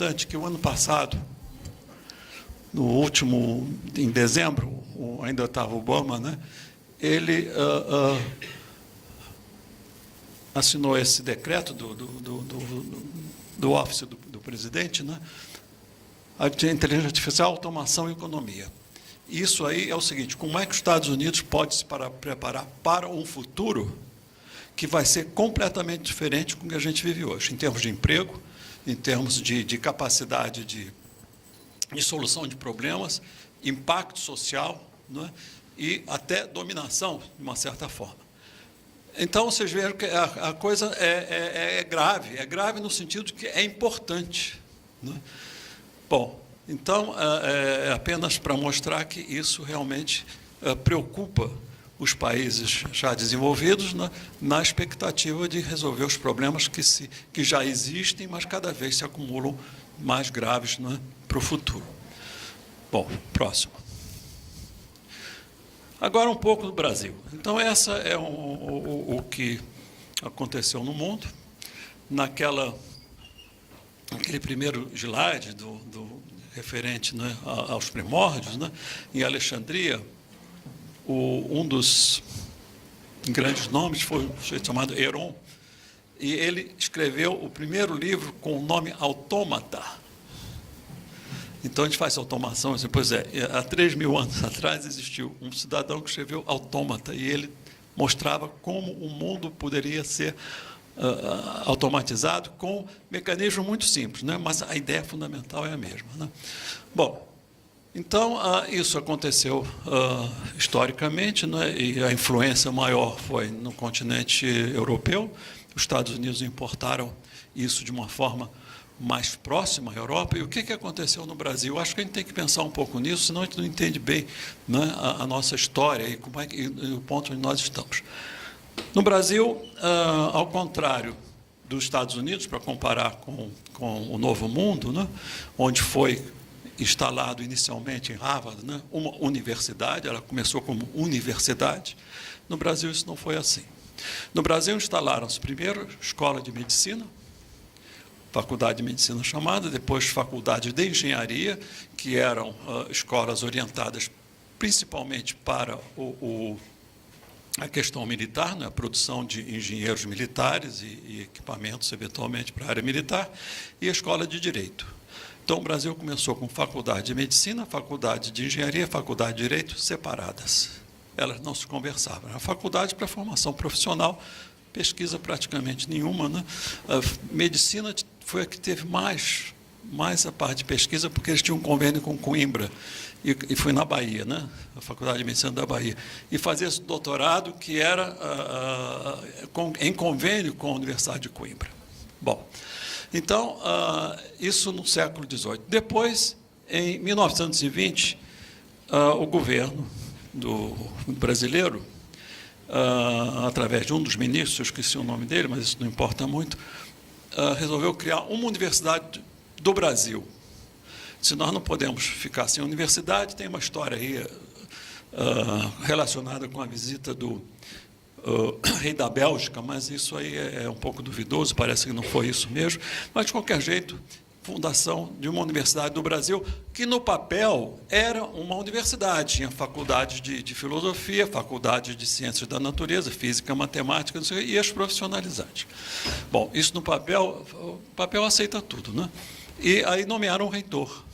importante que o ano passado, em dezembro, ainda estava Obama, né? Ele assinou esse decreto do Office do Presidente, né? A inteligência artificial, automação e economia. Isso aí é o seguinte: como é que os Estados Unidos pode se preparar para um futuro que vai ser completamente diferente do que a gente vive hoje, em termos de emprego, em termos de capacidade de solução de problemas, impacto social, né? E até dominação, de uma certa forma. Então, vocês veem que a coisa é grave no sentido de que é importante, né? Bom, então, é apenas para mostrar que isso realmente preocupa os países já desenvolvidos, né, na expectativa de resolver os problemas que já existem, mas cada vez se acumulam mais graves, né, para o futuro. Bom, próximo. Agora um pouco do Brasil. Então, essa é o que aconteceu no mundo. Naquele primeiro slide referente, né, aos primórdios, né, em Alexandria, um dos grandes nomes foi um sujeito chamado Heron, e ele escreveu o primeiro livro com o nome Autômata. Então, a gente faz automação, assim, pois é, há 3.000 anos atrás existiu um cidadão que escreveu Autômata, e ele mostrava como o mundo poderia ser automatizado com mecanismos muito simples, né? Mas a ideia fundamental é a mesma, né? Bom, então, isso aconteceu historicamente, né? E a influência maior foi no continente europeu. Os Estados Unidos importaram isso de uma forma mais próxima à Europa. E o que aconteceu no Brasil? Acho que a gente tem que pensar um pouco nisso, senão a gente não entende bem, né, a nossa história e o ponto onde nós estamos. No Brasil, ao contrário dos Estados Unidos, para comparar com o Novo Mundo, né, onde foi instalado inicialmente em Harvard, né, uma universidade, ela começou como universidade. No Brasil, isso não foi assim. No Brasil, instalaram-se primeiro escola de medicina, faculdade de medicina chamada, depois faculdade de engenharia, que eram escolas orientadas principalmente para a questão militar, né, a produção de engenheiros militares e equipamentos, eventualmente, para a área militar, e a escola de direito. Então, o Brasil começou com faculdade de medicina, faculdade de engenharia, faculdade de direito separadas. Elas não se conversavam. A faculdade para formação profissional, pesquisa praticamente nenhuma, né? A medicina foi a que teve mais a parte de pesquisa, porque eles tinham um convênio com Coimbra, e fui na Bahia, né? A Faculdade de Medicina da Bahia, e fazia esse doutorado que era em convênio com a Universidade de Coimbra. Bom, então, isso no século XVIII. Depois, em 1920, o governo brasileiro, através de um dos ministros, eu esqueci o nome dele, mas isso não importa muito, resolveu criar uma universidade do Brasil. Se nós não podemos ficar sem universidade, tem uma história aí relacionada com a visita do rei da Bélgica, mas isso aí é um pouco duvidoso, parece que não foi isso mesmo. Mas, de qualquer jeito, fundação de uma universidade do Brasil, que no papel era uma universidade, tinha faculdade de filosofia, faculdade de ciências da natureza, física, matemática, não sei, e as profissionalizantes. Bom, isso no papel, o papel aceita tudo, né? E aí nomearam um reitor,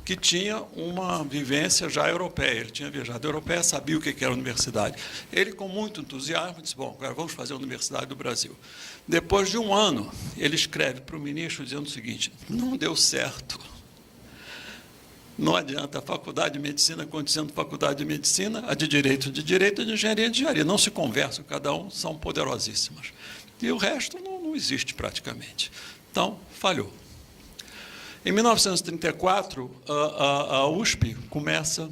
que tinha uma vivência já europeia, ele tinha viajado à europeia, sabia o que era a universidade. Ele, com muito entusiasmo, disse, bom, agora vamos fazer a Universidade do Brasil. Depois de um ano, ele escreve para o ministro dizendo o seguinte, não deu certo. Não adianta, a faculdade de medicina continua sendo faculdade de medicina, a de direito, de engenharia, não se conversam, cada um são poderosíssimas. E o resto não existe praticamente. Então, falhou. Em 1934, a USP começa,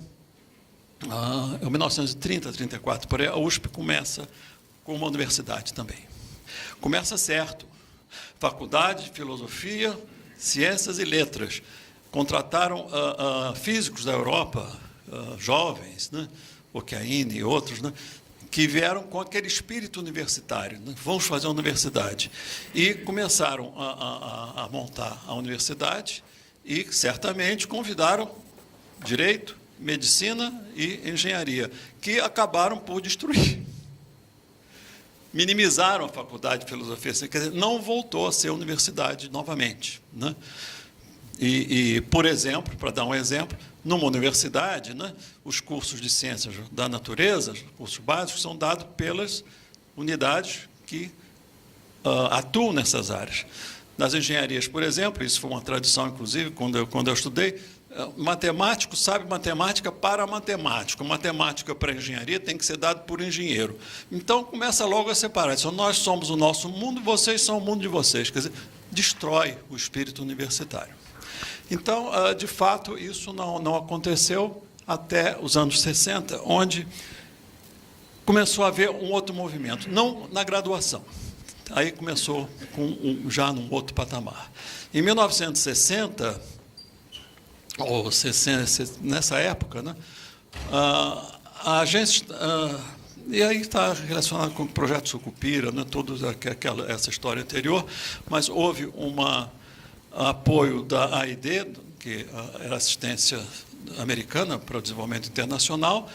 em 1930, 34, porém, a USP começa com uma universidade também. Começa certo, faculdade de filosofia, ciências e letras. Contrataram físicos da Europa, jovens, né, Occhiaini e outros, né, que vieram com aquele espírito universitário, né? Vamos fazer uma universidade. E começaram a montar a universidade e, certamente, convidaram direito, medicina e engenharia, que acabaram por destruir. Minimizaram a faculdade de filosofia, quer dizer, não voltou a ser universidade novamente, né? Por exemplo, para dar um exemplo, numa universidade, né, os cursos de ciências da natureza, os cursos básicos, são dados pelas unidades que atuam nessas áreas. Nas engenharias, por exemplo, isso foi uma tradição, inclusive, quando eu estudei, matemático sabe matemática para matemático, matemática para engenharia tem que ser dado por engenheiro. Então, começa logo a separar. Então, nós somos o nosso mundo, vocês são o mundo de vocês. Quer dizer, destrói o espírito universitário. Então, de fato, isso não aconteceu até os anos 60, onde começou a haver um outro movimento, não na graduação. Aí começou já num outro patamar. Em 1960, ou 60, nessa época, né, a agência... e aí está relacionado com o projeto Sucupira, né, toda essa história anterior, mas houve apoio da AID, que era assistência americana para o desenvolvimento internacional,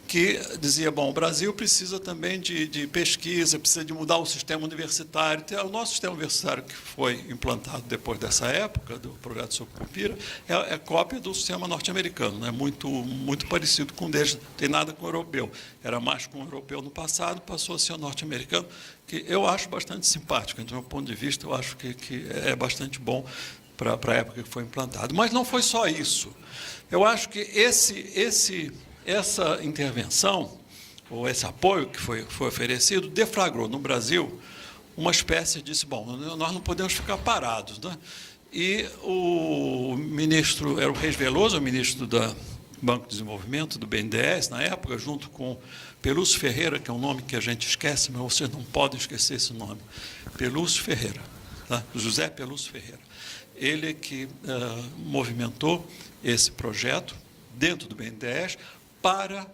que dizia, bom, o Brasil precisa também de pesquisa, precisa de mudar o sistema universitário. O nosso sistema universitário, que foi implantado depois dessa época, do projeto Sucupira, é cópia do sistema norte-americano, né? Muito parecido com o deles, não tem nada com o europeu. Era mais com o europeu no passado, passou a ser o norte-americano, que eu acho bastante simpático. Do meu ponto de vista, eu acho que é bastante bom para a época que foi implantado. Mas não foi só isso. Eu acho que essa intervenção, ou esse apoio que foi oferecido, deflagrou no Brasil uma espécie de, bom, nós não podemos ficar parados, né? E o ministro, era o Reis Veloso, o ministro do Banco de Desenvolvimento, do BNDES, na época, junto com Pelúcio Ferreira, que é um nome que a gente esquece, mas vocês não podem esquecer esse nome, Pelúcio Ferreira, tá? José Pelúcio Ferreira. Ele que movimentou esse projeto dentro do BNDES, para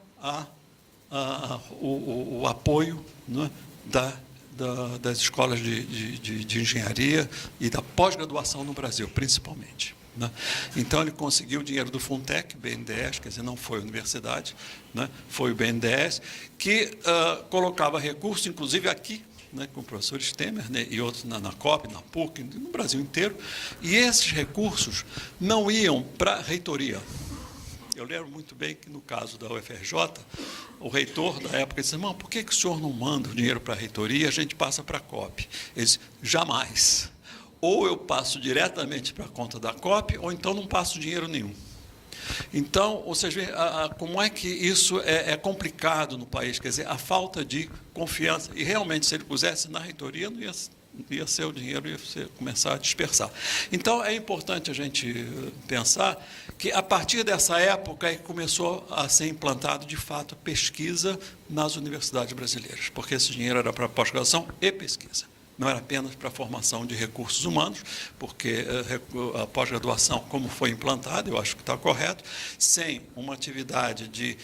o apoio, né, das escolas de engenharia e da pós-graduação no Brasil, principalmente, né? Então, ele conseguiu o dinheiro do Funtec, BNDES, quer dizer, não foi a universidade, né, foi o BNDES, que colocava recursos, inclusive aqui, né, com o professor Stemmer, né, e outros na COP, na PUC, no Brasil inteiro, e esses recursos não iam para a reitoria. Eu lembro muito bem que, no caso da UFRJ, o reitor da época disse, irmão, por que o senhor não manda o dinheiro para a reitoria e a gente passa para a COP? Ele disse, jamais. Ou eu passo diretamente para a conta da COP, ou então não passo dinheiro nenhum. Então, ou seja, como é que isso é complicado no país, quer dizer, a falta de confiança. E, realmente, se ele pusesse na reitoria, não ia ser o dinheiro, ia começar a dispersar. Então, é importante a gente pensar que, a partir dessa época, é que começou a ser implantado, de fato, pesquisa nas universidades brasileiras, porque esse dinheiro era para pós-graduação e pesquisa. Não era apenas para a formação de recursos humanos, porque a pós-graduação, como foi implantada, eu acho que está correto, sem uma atividade de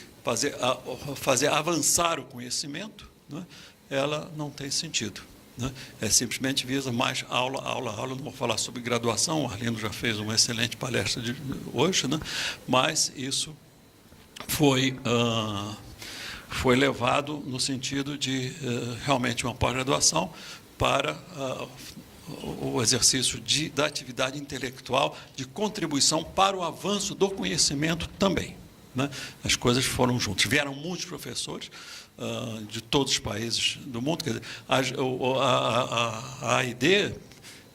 fazer avançar o conhecimento, né, ela não tem sentido. Né? Simplesmente visa mais aula. Não vou falar sobre graduação, o Arlindo já fez uma excelente palestra hoje, né? Mas isso foi levado no sentido de realmente uma pós-graduação para o exercício da atividade intelectual, de contribuição para o avanço do conhecimento também, né? As coisas foram juntas. Vieram muitos professores de todos os países do mundo. Quer dizer, a AID,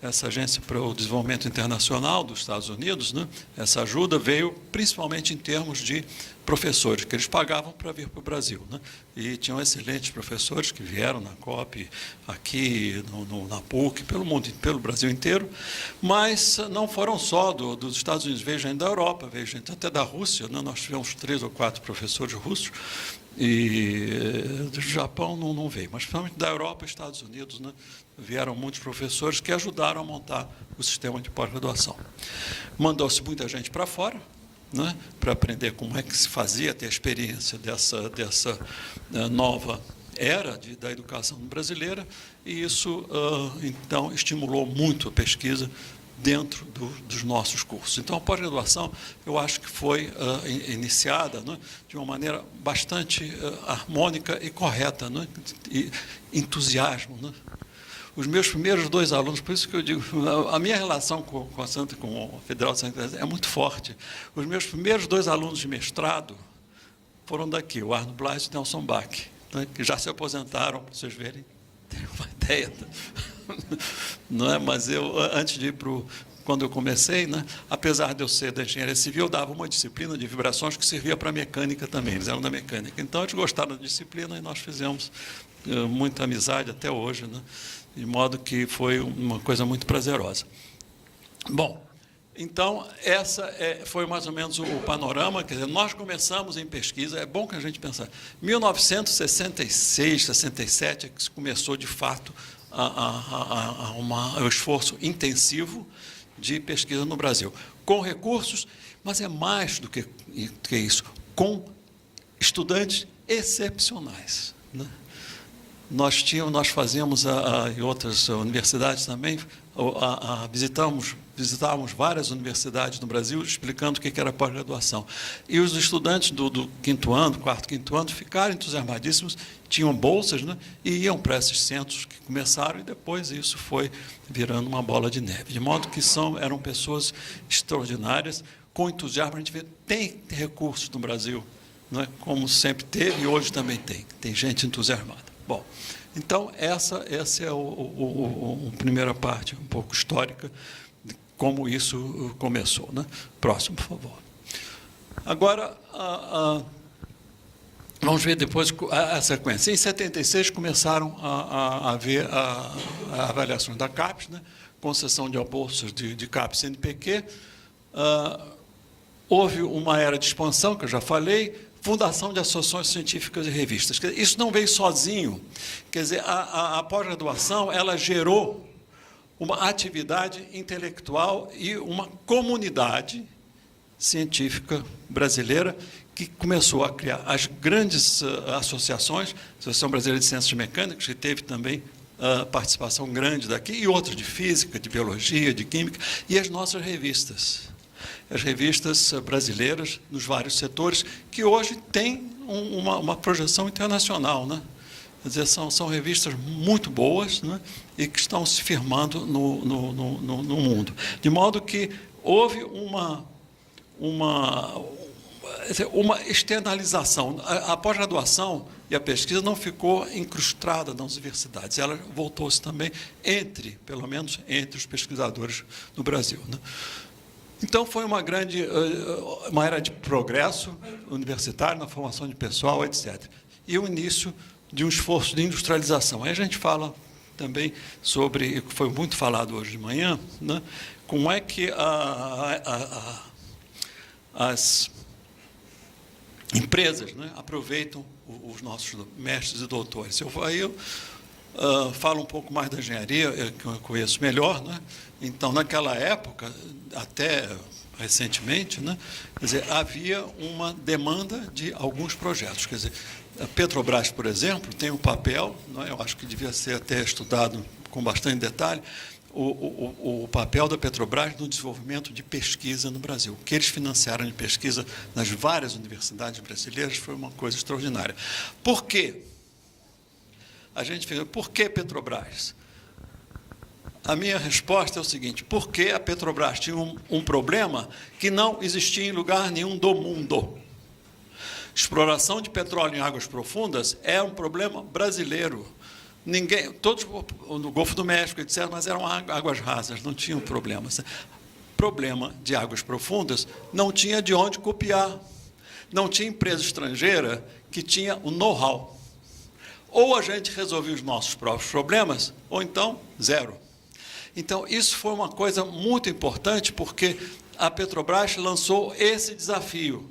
essa Agência para o Desenvolvimento Internacional dos Estados Unidos, né, essa ajuda veio principalmente em termos de professores, que eles pagavam para vir para o Brasil, né? E tinham excelentes professores que vieram na COP, aqui, na PUC, pelo mundo, pelo Brasil inteiro, mas não foram só dos Estados Unidos, veio gente da Europa, veio gente até da Rússia, né? Nós tivemos 3 ou 4 professores russos, e do Japão não veio, mas principalmente da Europa e Estados Unidos, né, vieram muitos professores que ajudaram a montar o sistema de pós-graduação. Mandou-se muita gente para fora, né, para aprender como é que se fazia, ter a experiência dessa nova era da educação brasileira, e isso, então, estimulou muito a pesquisa dentro dos nossos cursos. Então, a pós-graduação, eu acho que foi iniciada, né, de uma maneira bastante harmônica e correta, né, e entusiasmo. Né. Os meus primeiros 2 alunos, por isso que eu digo, a minha relação com a Federal de Santa Catarina é muito forte. Os meus primeiros 2 alunos de mestrado foram daqui, o Arno Blas e o Nelson Bach, né, que já se aposentaram, para vocês verem, tem uma ideia. Não é? Mas eu, antes de ir para quando eu comecei, né, apesar de eu ser da engenharia civil, eu dava uma disciplina de vibrações que servia para a mecânica também, eles eram da mecânica. Então, eles gostaram da disciplina e nós fizemos muita amizade até hoje, né, de modo que foi uma coisa muito prazerosa. Bom, então, essa foi mais ou menos o panorama. Quer dizer, nós começamos em pesquisa, é bom que a gente pense, 1966, 67, é que se começou, de fato, um esforço intensivo de pesquisa no Brasil, com recursos, mas é mais do que isso, com estudantes excepcionais, né? Nós fazíamos, em outras universidades também, visitávamos várias universidades no Brasil, explicando o que era pós-graduação. E os estudantes do 5º ano, 4º, 5º ano, ficaram entusiasmadíssimos, tinham bolsas, né, e iam para esses centros que começaram, e depois isso foi virando uma bola de neve. De modo que eram pessoas extraordinárias, com entusiasmo. A gente vê, tem recursos no Brasil, não é? Como sempre teve e hoje também tem gente entusiasmada. Bom, então, essa é a primeira parte, um pouco histórica, de como isso começou, né? Próximo, por favor. Agora, vamos ver depois a sequência. Em 76, começaram a haver a avaliação da CAPES, né? Concessão de bolsas de CAPES e NPq. Houve uma era de expansão, que eu já falei, fundação de associações científicas e revistas. Isso não veio sozinho. Quer dizer, a pós-graduação, ela gerou uma atividade intelectual e uma comunidade científica brasileira que começou a criar as grandes associações, a Associação Brasileira de Ciências Mecânicas, que teve também participação grande daqui, e outras de física, de biologia, de química, e as nossas revistas. As revistas brasileiras nos vários setores, que hoje têm uma projeção internacional, né? Quer dizer, são revistas muito boas, né? E que estão se firmando no mundo. De modo que houve uma externalização. A pós-graduação e a pesquisa não ficou incrustada nas universidades, ela voltou-se também pelo menos entre os pesquisadores no Brasil, né? Então, foi uma era de progresso universitário na formação de pessoal, etc. E o início de um esforço de industrialização. Aí a gente fala também sobre, que foi muito falado hoje de manhã, né, como é que as empresas, né, aproveitam os nossos mestres e doutores. Eu falo um pouco mais da engenharia, que eu conheço melhor, né? Então, naquela época, até recentemente, né, quer dizer, havia uma demanda de alguns projetos. Quer dizer, a Petrobras, por exemplo, tem um papel, né, eu acho que devia ser até estudado com bastante detalhe, o papel da Petrobras no desenvolvimento de pesquisa no Brasil. O que eles financiaram de pesquisa nas várias universidades brasileiras foi uma coisa extraordinária. Por quê? Por que Petrobras? A minha resposta é o seguinte: porque a Petrobras tinha um problema que não existia em lugar nenhum do mundo. Exploração de petróleo em águas profundas é um problema brasileiro. Todos no Golfo do México, etc., mas eram águas rasas, não tinham problemas. Problema de águas profundas, não tinha de onde copiar. Não tinha empresa estrangeira que tinha o know-how. Ou a gente resolvia os nossos próprios problemas, ou então, zero. Então, isso foi uma coisa muito importante, porque a Petrobras lançou esse desafio.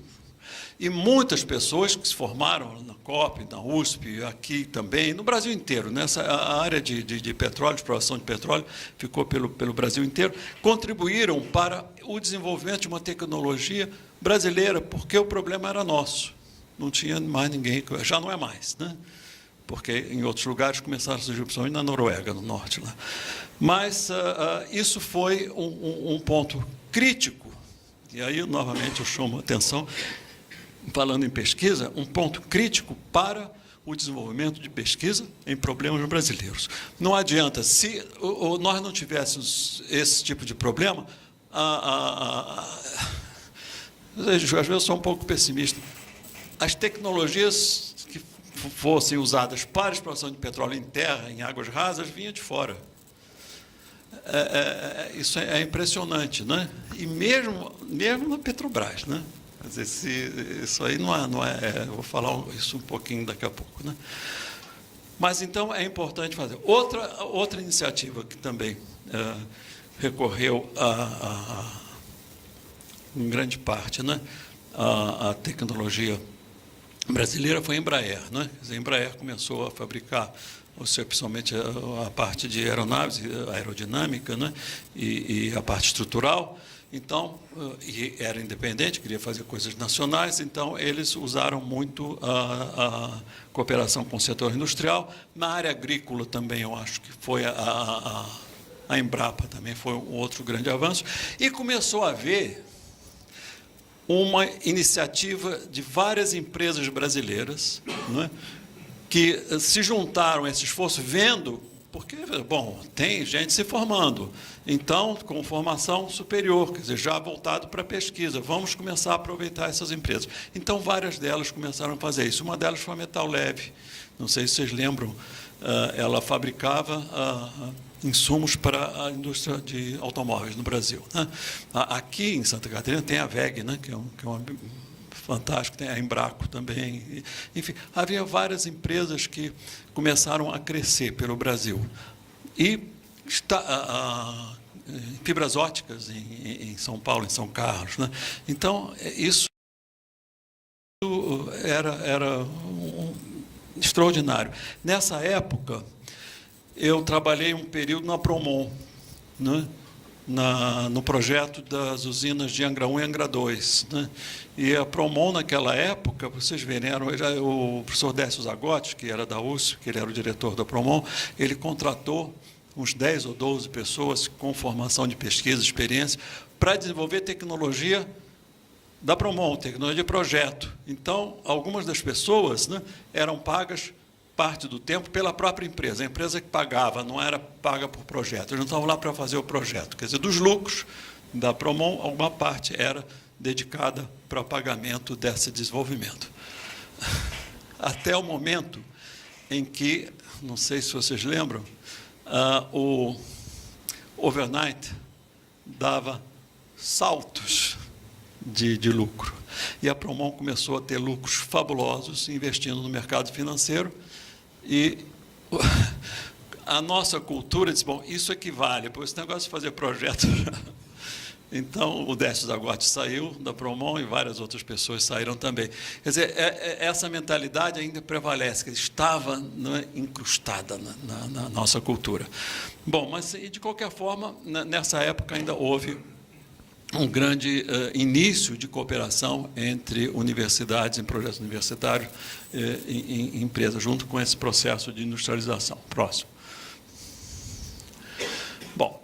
E muitas pessoas que se formaram na COP, na USP, aqui também, no Brasil inteiro, a área de petróleo, de exploração de petróleo, ficou pelo Brasil inteiro, contribuíram para o desenvolvimento de uma tecnologia brasileira, porque o problema era nosso. Não tinha mais ninguém, já não é mais, né? porque em outros lugares começaram a surgir opções na Noruega, no norte lá. Mas isso foi um ponto crítico, e aí, novamente, eu chamo a atenção, falando em pesquisa, um ponto crítico para o desenvolvimento de pesquisa em problemas brasileiros. Não adianta, se nós não tivéssemos esse tipo de problema, às vezes eu sou um pouco pessimista, as tecnologias que fossem usadas para a exploração de petróleo em terra, em águas rasas, vinham de fora. Isso é impressionante, né? E mesmo na Petrobras, né? Quer dizer, isso aí não é eu vou falar isso um pouquinho daqui a pouco, né? Mas, então, é importante fazer. Outra iniciativa que também recorreu em grande parte, né, a tecnologia brasileira foi a Embraer, né? Quer dizer, a Embraer começou a fabricar, principalmente a parte de aeronaves, aerodinâmica, né, e a parte estrutural. Então, e era independente, queria fazer coisas nacionais, então eles usaram muito a cooperação com o setor industrial. Na área agrícola também, eu acho que foi a Embrapa também foi um outro grande avanço. E começou a haver uma iniciativa de várias empresas brasileiras, não é, que se juntaram a esse esforço, vendo, porque, bom, tem gente se formando, então, com formação superior, quer dizer, já voltado para a pesquisa, vamos começar a aproveitar essas empresas. Então, várias delas começaram a fazer isso. Uma delas foi a Metal Leve, não sei se vocês lembram, ela fabricava insumos para a indústria de automóveis no Brasil, né? Aqui em Santa Catarina tem a WEG, né, que é uma fantástico, tem a Embraco também. Enfim, havia várias empresas que começaram a crescer pelo Brasil. E fibras óticas em São Paulo, em São Carlos, né? Então, isso era extraordinário. Nessa época, eu trabalhei um período na Promon, né? No projeto das usinas de Angra 1 e Angra 2. Né? E a Promon, naquela época, vocês verem, o professor Décio Zagotti, que era da USP, que ele era o diretor da Promon, ele contratou uns 10 ou 12 pessoas com formação de pesquisa, experiência, para desenvolver tecnologia da Promon, tecnologia de projeto. Então, algumas das pessoas, né, eram pagas parte do tempo pela própria empresa, a empresa que pagava, não era paga por projeto, eles não estavam lá para fazer o projeto, quer dizer, dos lucros da Promon, alguma parte era dedicada para o pagamento desse desenvolvimento. Até o momento em que, não sei se vocês lembram, o overnight dava saltos de lucro, e a Promon começou a ter lucros fabulosos, investindo no mercado financeiro. E a nossa cultura disse, bom, isso equivale, pois esse negócio de fazer projeto. Então, o Décio Zagotti saiu da Promon e várias outras pessoas saíram também. Quer dizer, essa mentalidade ainda prevalece, que estava, né, incrustada na nossa cultura. Bom, mas, de qualquer forma, nessa época ainda houve um grande início de cooperação entre universidades, em projetos universitários, em empresas, junto com esse processo de industrialização. Próximo. Bom,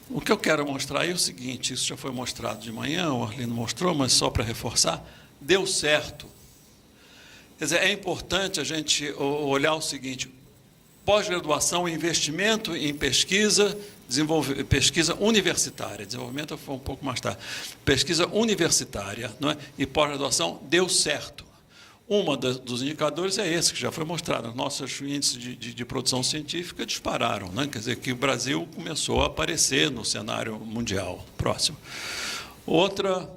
o que eu quero mostrar aí é o seguinte, isso já foi mostrado de manhã, o Arlindo mostrou, mas só para reforçar, deu certo. Quer dizer, é importante a gente olhar o seguinte, pós-graduação, investimento em pesquisa, pesquisa universitária, desenvolvimento foi um pouco mais tarde, pesquisa universitária, não é? E pós-graduação deu certo. Dos indicadores é esse, que já foi mostrado, nossos índices de produção científica dispararam, né? Quer dizer, que o Brasil começou a aparecer no cenário mundial. Próximo. Outra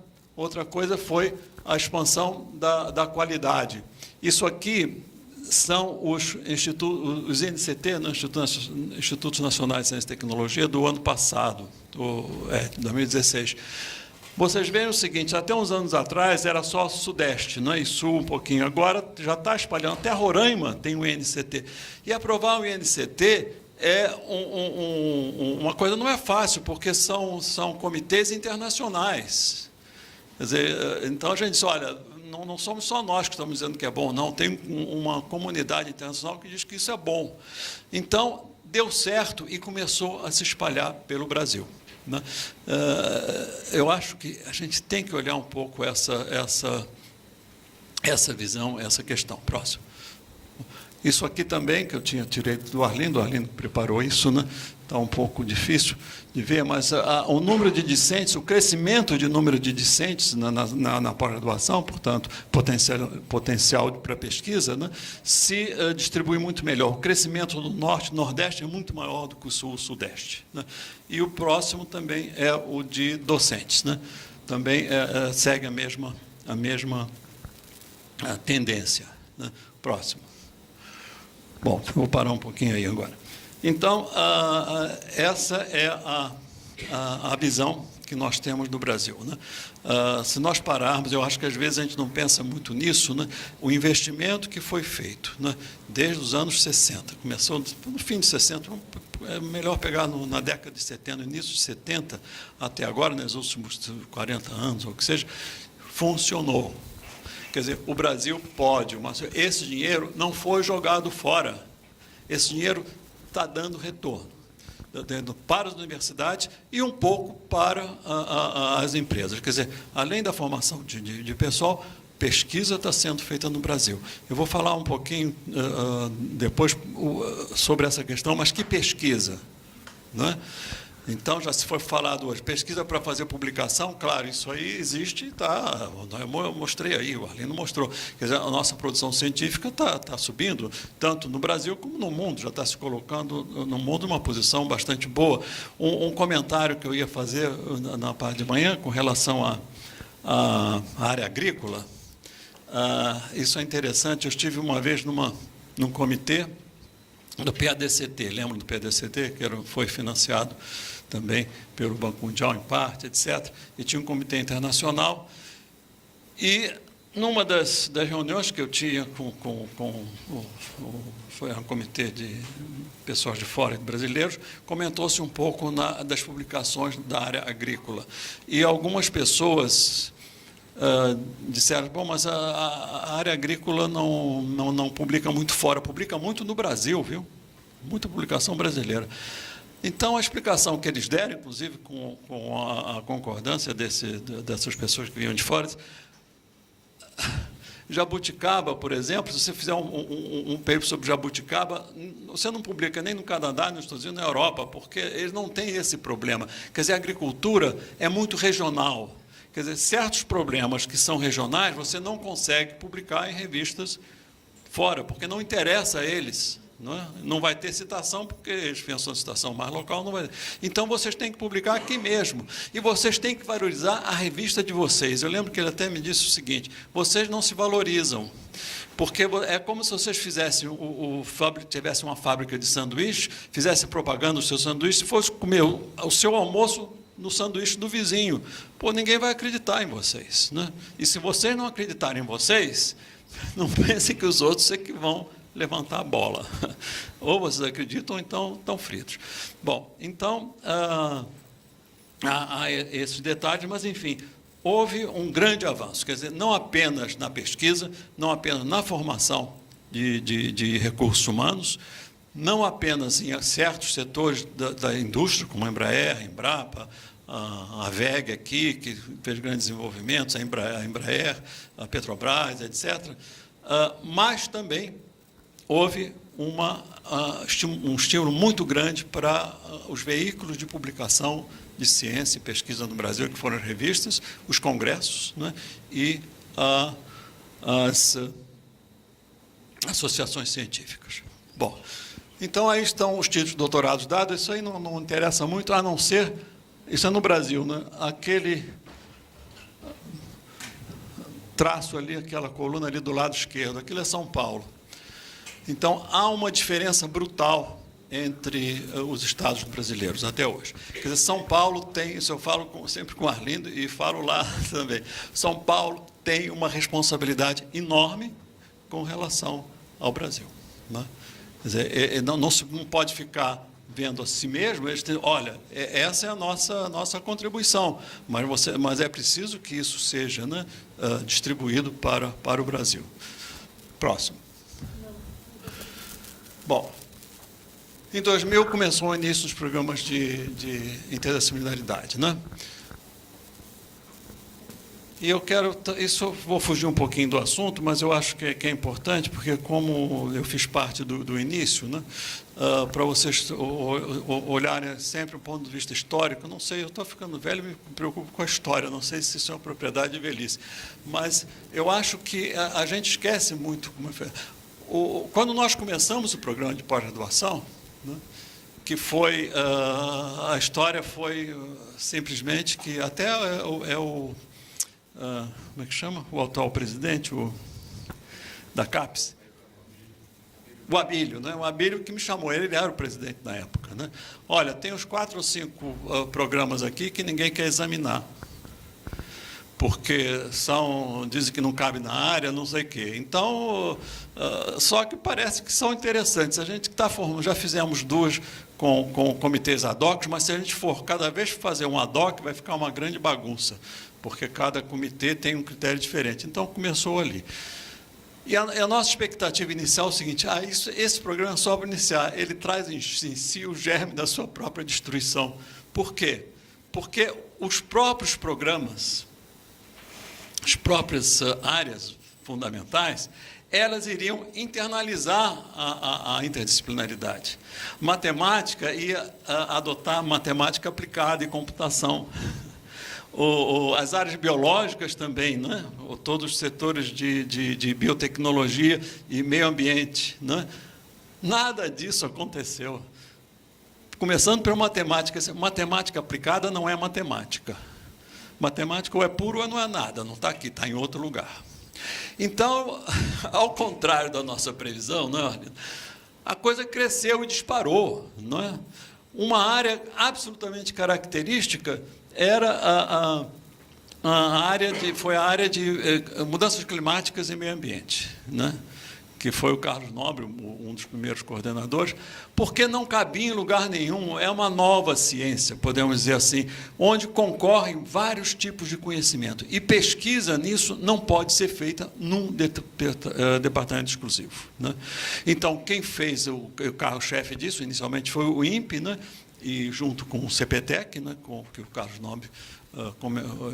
coisa foi a expansão da qualidade. Isso aqui são os INCT, né, Institutos Nacionais de Ciência e Tecnologia, do ano passado, 2016. Vocês veem o seguinte, até uns anos atrás era só Sudeste, né, e Sul um pouquinho, agora já está espalhando, até Roraima tem o INCT. E aprovar o INCT é uma coisa, não é fácil, porque são comitês internacionais. Quer dizer, então a gente diz, olha, não somos só nós que estamos dizendo que é bom, não. Tem uma comunidade internacional que diz que isso é bom. Então, deu certo e começou a se espalhar pelo Brasil, né? Eu acho que a gente tem que olhar um pouco essa visão, essa questão. Próximo. Isso aqui também, que eu tirei do Arlindo preparou isso, né? Está um pouco difícil de ver, mas o número de discentes, o crescimento de número de discentes na pós-graduação, portanto, potencial para pesquisa, né, se distribui muito melhor. O crescimento do Norte e Nordeste é muito maior do que o Sul e o Sudeste, né? E o próximo também é o de docentes, né? Também segue a mesma tendência, né? Próximo. Bom, vou parar um pouquinho aí agora. Então, essa é a visão que nós temos do Brasil, né? Se nós pararmos, eu acho que às vezes a gente não pensa muito nisso, né? O investimento que foi feito, né, desde os anos 60, começou no fim de 60, é melhor pegar na década de 70, no início de 70, até agora, nos últimos 40 anos, ou o que seja, funcionou. Quer dizer, o Brasil pode, esse dinheiro não foi jogado fora, esse dinheiro está dando retorno para as universidades e um pouco para as empresas. Quer dizer, além da formação de pessoal, pesquisa está sendo feita no Brasil. Eu vou falar um pouquinho depois sobre essa questão, mas que pesquisa, não é? Então, já se foi falado hoje, pesquisa para fazer publicação, claro, isso aí existe, tá, eu mostrei aí, o Arlindo mostrou. Quer dizer, a nossa produção científica está subindo, tanto no Brasil como no mundo, já está se colocando no mundo numa posição bastante boa. Um comentário que eu ia fazer na parte de manhã, com relação à área agrícola, isso é interessante. Eu estive uma vez num comitê do PADCT, lembra do PADCT, que foi financiado também pelo Banco Mundial, em parte, etc. E tinha um comitê internacional. E, numa das reuniões que eu tinha foi um comitê de pessoas de fora, brasileiros, comentou-se um pouco das publicações da área agrícola. E algumas pessoas disseram, bom, mas a área agrícola não publica muito fora, publica muito no Brasil, viu? Muita publicação brasileira. Então, a explicação que eles deram, inclusive com a concordância dessas pessoas que vinham de fora, jabuticaba, por exemplo, se você fizer um paper sobre jabuticaba, você não publica nem no Canadá, nem nos Estados Unidos, nem na Europa, porque eles não têm esse problema. Quer dizer, a agricultura é muito regional. Quer dizer, certos problemas que são regionais, você não consegue publicar em revistas fora, porque não interessa a eles. Não vai ter citação, porque eles pensam em citação mais local, não vai. Então, vocês têm que publicar aqui mesmo. E vocês têm que valorizar a revista de vocês. Eu lembro que ele até me disse o seguinte, vocês não se valorizam, porque é como se vocês fizessem, tivessem uma fábrica de sanduíche, fizessem propaganda do seu sanduíche, se fosse comer o seu almoço no sanduíche do vizinho. Pô, ninguém vai acreditar em vocês, né? E se vocês não acreditarem em vocês, não pensem que os outros é que vão levantar a bola. Ou vocês acreditam, ou então estão fritos. Bom, então, há esses detalhes, mas, enfim, houve um grande avanço. Quer dizer, não apenas na pesquisa, não apenas na formação de recursos humanos, não apenas em certos setores da indústria, como a Embraer, a Embrapa, a VEG aqui, que fez grandes desenvolvimentos, a Embraer, a Petrobras, etc., mas também houve um estímulo muito grande para os veículos de publicação de ciência e pesquisa no Brasil, que foram as revistas, os congressos, né, e as associações científicas. Bom, então aí estão os títulos de doutorados dados, isso aí não interessa muito, a não ser, isso é no Brasil, né, aquele traço ali, aquela coluna ali do lado esquerdo, aquilo é São Paulo. Então, há uma diferença brutal entre os estados brasileiros até hoje. Quer dizer, São Paulo tem, isso eu falo sempre com o Arlindo e falo lá também, São Paulo tem uma responsabilidade enorme com relação ao Brasil, né? Quer dizer, não pode ficar vendo a si mesmo, eles dizem, olha, essa é a nossa contribuição, mas é preciso que isso seja, né, distribuído para o Brasil. Próximo. Bom, em 2000 começou o início dos programas de interdisciplinaridade, né? E eu quero, isso vou fugir um pouquinho do assunto, mas eu acho que é importante, porque como eu fiz parte do início, né, para vocês olharem sempre do ponto de vista histórico, não sei, eu estou ficando velho e me preocupo com a história, não sei se isso é uma propriedade de velhice, mas eu acho que a gente esquece muito como quando nós começamos o programa de pós-graduação, né, que foi, a história foi simplesmente que até como é que chama? O atual presidente da CAPES, o Abílio, né? O Abílio que me chamou, ele era o presidente na época, né? Olha, tem uns 4 ou 5 programas aqui que ninguém quer examinar, porque dizem que não cabe na área, não sei o quê. Então, só que parece que são interessantes. A gente está formando, já fizemos 2 com comitês ad hoc, mas se a gente for cada vez fazer um ad hoc, vai ficar uma grande bagunça, porque cada comitê tem um critério diferente. Então, começou ali. E a nossa expectativa inicial é o seguinte, esse programa, só para iniciar, ele traz em si o germe da sua própria destruição. Por quê? Porque os próprios programas, as próprias áreas fundamentais, elas iriam internalizar a interdisciplinaridade. Matemática ia adotar matemática aplicada e computação. As áreas biológicas também, né? Todos os setores de biotecnologia e meio ambiente, né? Nada disso aconteceu. Começando pela matemática. Matemática aplicada não é matemática. Matemática ou é puro ou não é nada, não está aqui, está em outro lugar. Então, ao contrário da nossa previsão, né, a coisa cresceu e disparou. Não é? Uma área absolutamente característica era foi a área de mudanças climáticas e meio ambiente, né? Que foi o Carlos Nobre, um dos primeiros coordenadores, porque não cabia em lugar nenhum, é uma nova ciência, podemos dizer assim, onde concorrem vários tipos de conhecimento. E pesquisa nisso não pode ser feita num departamento exclusivo, né? Então, quem fez o carro-chefe disso, inicialmente, foi o INPE, né? E junto com o CPTEC, né? Que o Carlos Nobre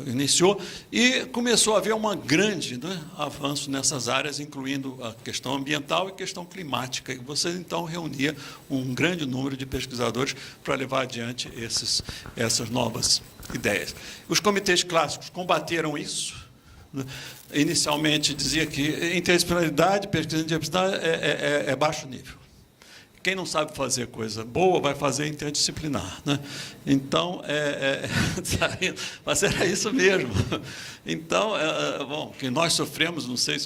iniciou, e começou a haver um grande, né, avanço nessas áreas, incluindo a questão ambiental e questão climática. E você, então, reunia um grande número de pesquisadores para levar adiante essas novas ideias. Os comitês clássicos combateram isso, né? Inicialmente dizia que interdisciplinaridade, pesquisa interdisciplinar é baixo nível. Quem não sabe fazer coisa boa vai fazer interdisciplinar, né? Então, mas era isso mesmo. Então, bom, que nós sofremos, não sei,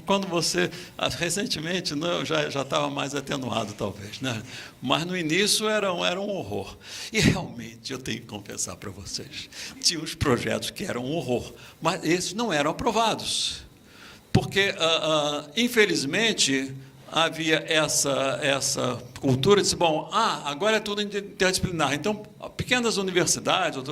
quando você, recentemente, né, já estava mais atenuado, talvez, né? Mas no início era um horror. E realmente, eu tenho que confessar para vocês, tinha uns projetos que eram um horror, mas esses não eram aprovados. Porque, infelizmente, havia essa cultura de dizer, bom, agora é tudo interdisciplinar. Então, pequenas universidades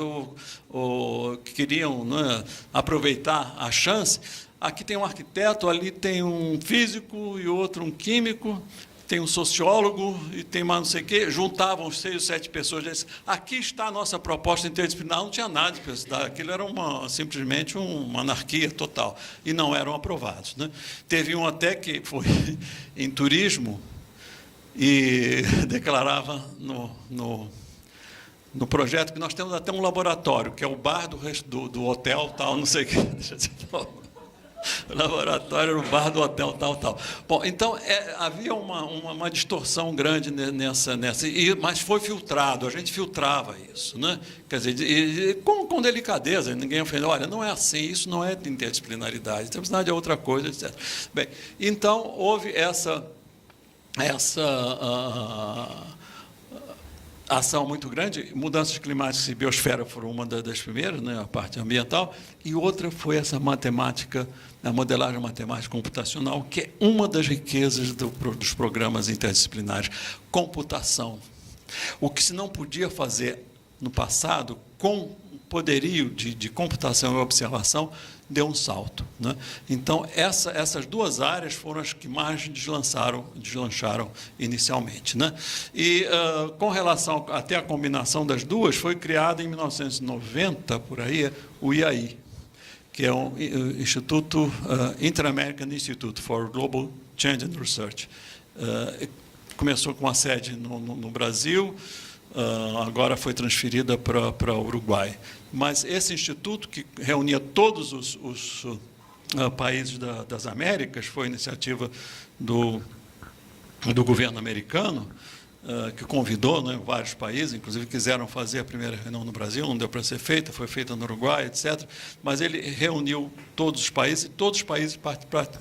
que queriam, né, aproveitar a chance, aqui tem um arquiteto, ali tem um físico e outro um químico, tem um sociólogo e tem mais não sei o quê, juntavam 6 ou 7 pessoas, e disseram, aqui está a nossa proposta interdisciplinar, não tinha nada de universidade, aquilo era simplesmente uma anarquia total, e não eram aprovados, né? Teve um até que foi em turismo, e declarava no projeto que nós temos até um laboratório, que é o bar do hotel, tal, não sei o quê, deixa eu dizer, o laboratório era o bar do hotel, tal. Bom, então, havia uma distorção grande mas foi filtrado, a gente filtrava isso, né? Quer dizer, com delicadeza, ninguém ofendeu, olha, não é assim, isso não é de interdisciplinaridade, interdisciplinaridade é outra coisa, etc. Bem, então, houve essa ação muito grande, mudanças climáticas e biosfera foram uma das primeiras, né, a parte ambiental, e outra foi essa matemática, a modelagem matemática computacional, que é uma das riquezas dos programas interdisciplinares. Computação O que se não podia fazer no passado, com poderio de computação e observação, deu um salto, né? Então, essas duas áreas foram as que mais deslancharam inicialmente, né? E, com relação até a combinação das duas, foi criado em 1990, por aí, o IAI, que é o Instituto Inter-American Institute for Global Change and Research. Começou com a sede no Brasil, agora foi transferida para o Uruguai. Mas esse instituto, que reunia todos os países das Américas, foi iniciativa do governo americano, que convidou, né, vários países, inclusive quiseram fazer a primeira reunião no Brasil, não deu para ser feita, foi feita no Uruguai, etc. Mas ele reuniu todos os países, e todos os países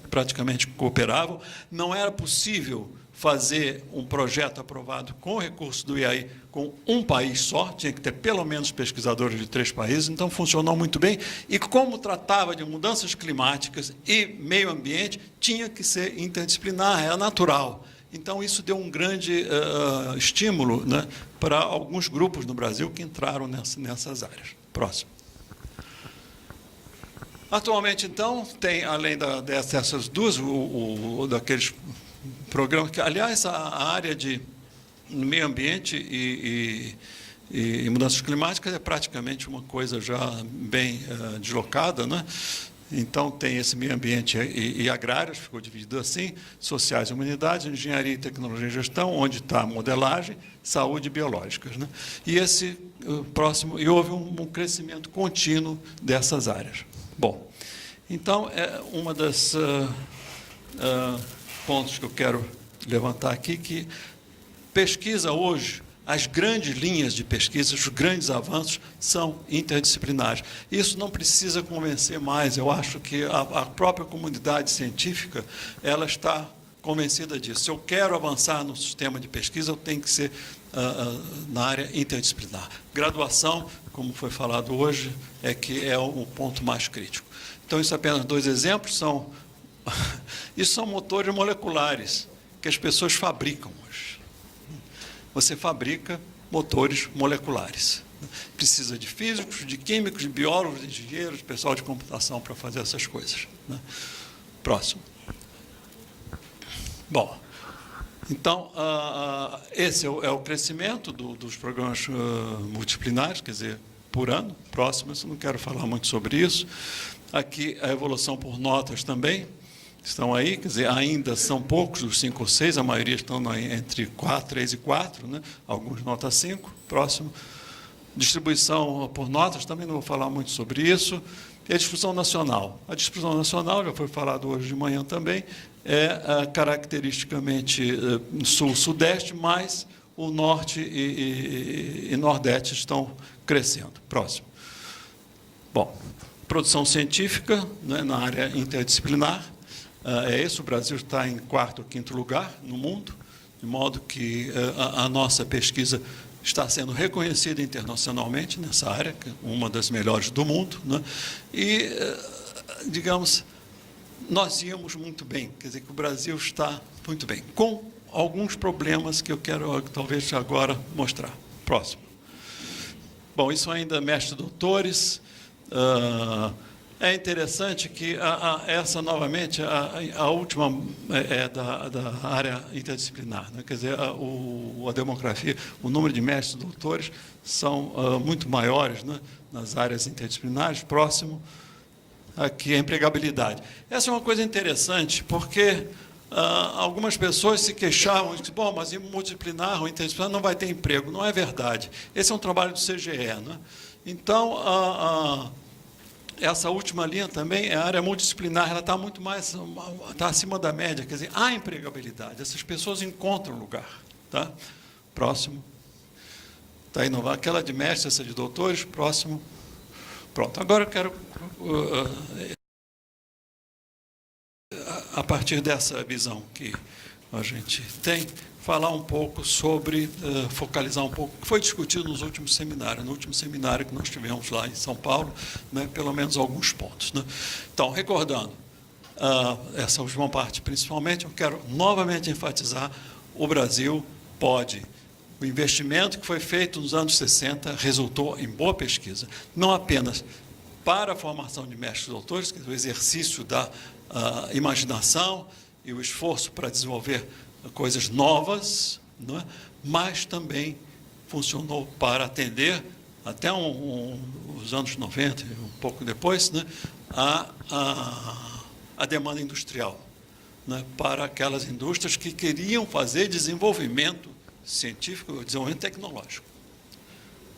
praticamente cooperavam. Não era possível fazer um projeto aprovado com recurso do IAI com um país só, tinha que ter pelo menos pesquisadores de 3 países, então funcionou muito bem. E como tratava de mudanças climáticas e meio ambiente, tinha que ser interdisciplinar, era natural. Então, isso deu um grande estímulo, né, para alguns grupos no Brasil que entraram nessas áreas. Próximo. Atualmente, então, tem, além dessas duas, daqueles programas que, aliás, a área de meio ambiente e mudanças climáticas é praticamente uma coisa já bem deslocada, né? Então, tem esse meio ambiente e agrários, ficou dividido assim, sociais e humanidades, engenharia e tecnologia e gestão, onde está a modelagem, saúde e biológicas, né? E esse próximo, e houve um crescimento contínuo dessas áreas. Bom, então, uma das pontos que eu quero levantar aqui, que pesquisa hoje, as grandes linhas de pesquisa, os grandes avanços são interdisciplinares. Isso não precisa convencer mais. Eu acho que a própria comunidade científica, ela está convencida disso. Se eu quero avançar no sistema de pesquisa, eu tenho que ser na área interdisciplinar. Graduação, como foi falado hoje, é que é o ponto mais crítico. Então, isso apenas 2 exemplos. Isso são motores moleculares que as pessoas fabricam hoje. Você fabrica motores moleculares. Precisa de físicos, de químicos, de biólogos, de engenheiros, de pessoal de computação para fazer essas coisas, né? Próximo. Bom, então, esse é o crescimento dos programas multidisciplinares, quer dizer, por ano. Próximo, eu não quero falar muito sobre isso. Aqui, a evolução por notas também. Estão aí, quer dizer, ainda são poucos, os 5 ou 6, a maioria estão entre 4, 3 e 4, né? Alguns nota 5. Próximo. Distribuição por notas, também não vou falar muito sobre isso. E a distribuição nacional. A distribuição nacional, já foi falado hoje de manhã também, é caracteristicamente sul-sudeste, mas o norte e nordeste estão crescendo. Próximo. Bom, produção científica, né, na área interdisciplinar. É isso, o Brasil está em 4º ou 5º lugar no mundo, de modo que a nossa pesquisa está sendo reconhecida internacionalmente nessa área, que é uma das melhores do mundo, né? E, digamos, nós íamos muito bem, quer dizer que o Brasil está muito bem, com alguns problemas que eu quero, talvez, agora mostrar. Próximo. Bom, isso ainda mestre-doutores. É interessante que essa, novamente, a última é da área interdisciplinar, né? Quer dizer, a demografia, o número de mestres e doutores são muito maiores, né, nas áreas interdisciplinares. Próximo, aqui a empregabilidade. Essa é uma coisa interessante, porque algumas pessoas se queixavam, de bom, mas em multidisciplinar ou interdisciplinar não vai ter emprego. Não é verdade. Esse é um trabalho do CGE, né? Então, essa última linha também, a área multidisciplinar, ela está muito mais, está acima da média, quer dizer, há empregabilidade, essas pessoas encontram lugar, tá? Próximo. Está inovando. Aquela de mestres, essa de doutores, próximo. Pronto, agora eu quero, a partir dessa visão que a gente tem, falar um pouco sobre, focalizar um pouco, o que foi discutido nos últimos seminários, no último seminário que nós tivemos lá em São Paulo, né, pelo menos alguns pontos, né? Então, recordando, essa última parte principalmente, eu quero novamente enfatizar, o Brasil pode O investimento que foi feito nos anos 60 resultou em boa pesquisa, não apenas para a formação de mestres e doutores, que é o exercício da imaginação e o esforço para desenvolver coisas novas, não é? Mas também funcionou para atender, até os anos 90, um pouco depois, né, a demanda industrial, né, para aquelas indústrias que queriam fazer desenvolvimento científico, desenvolvimento tecnológico.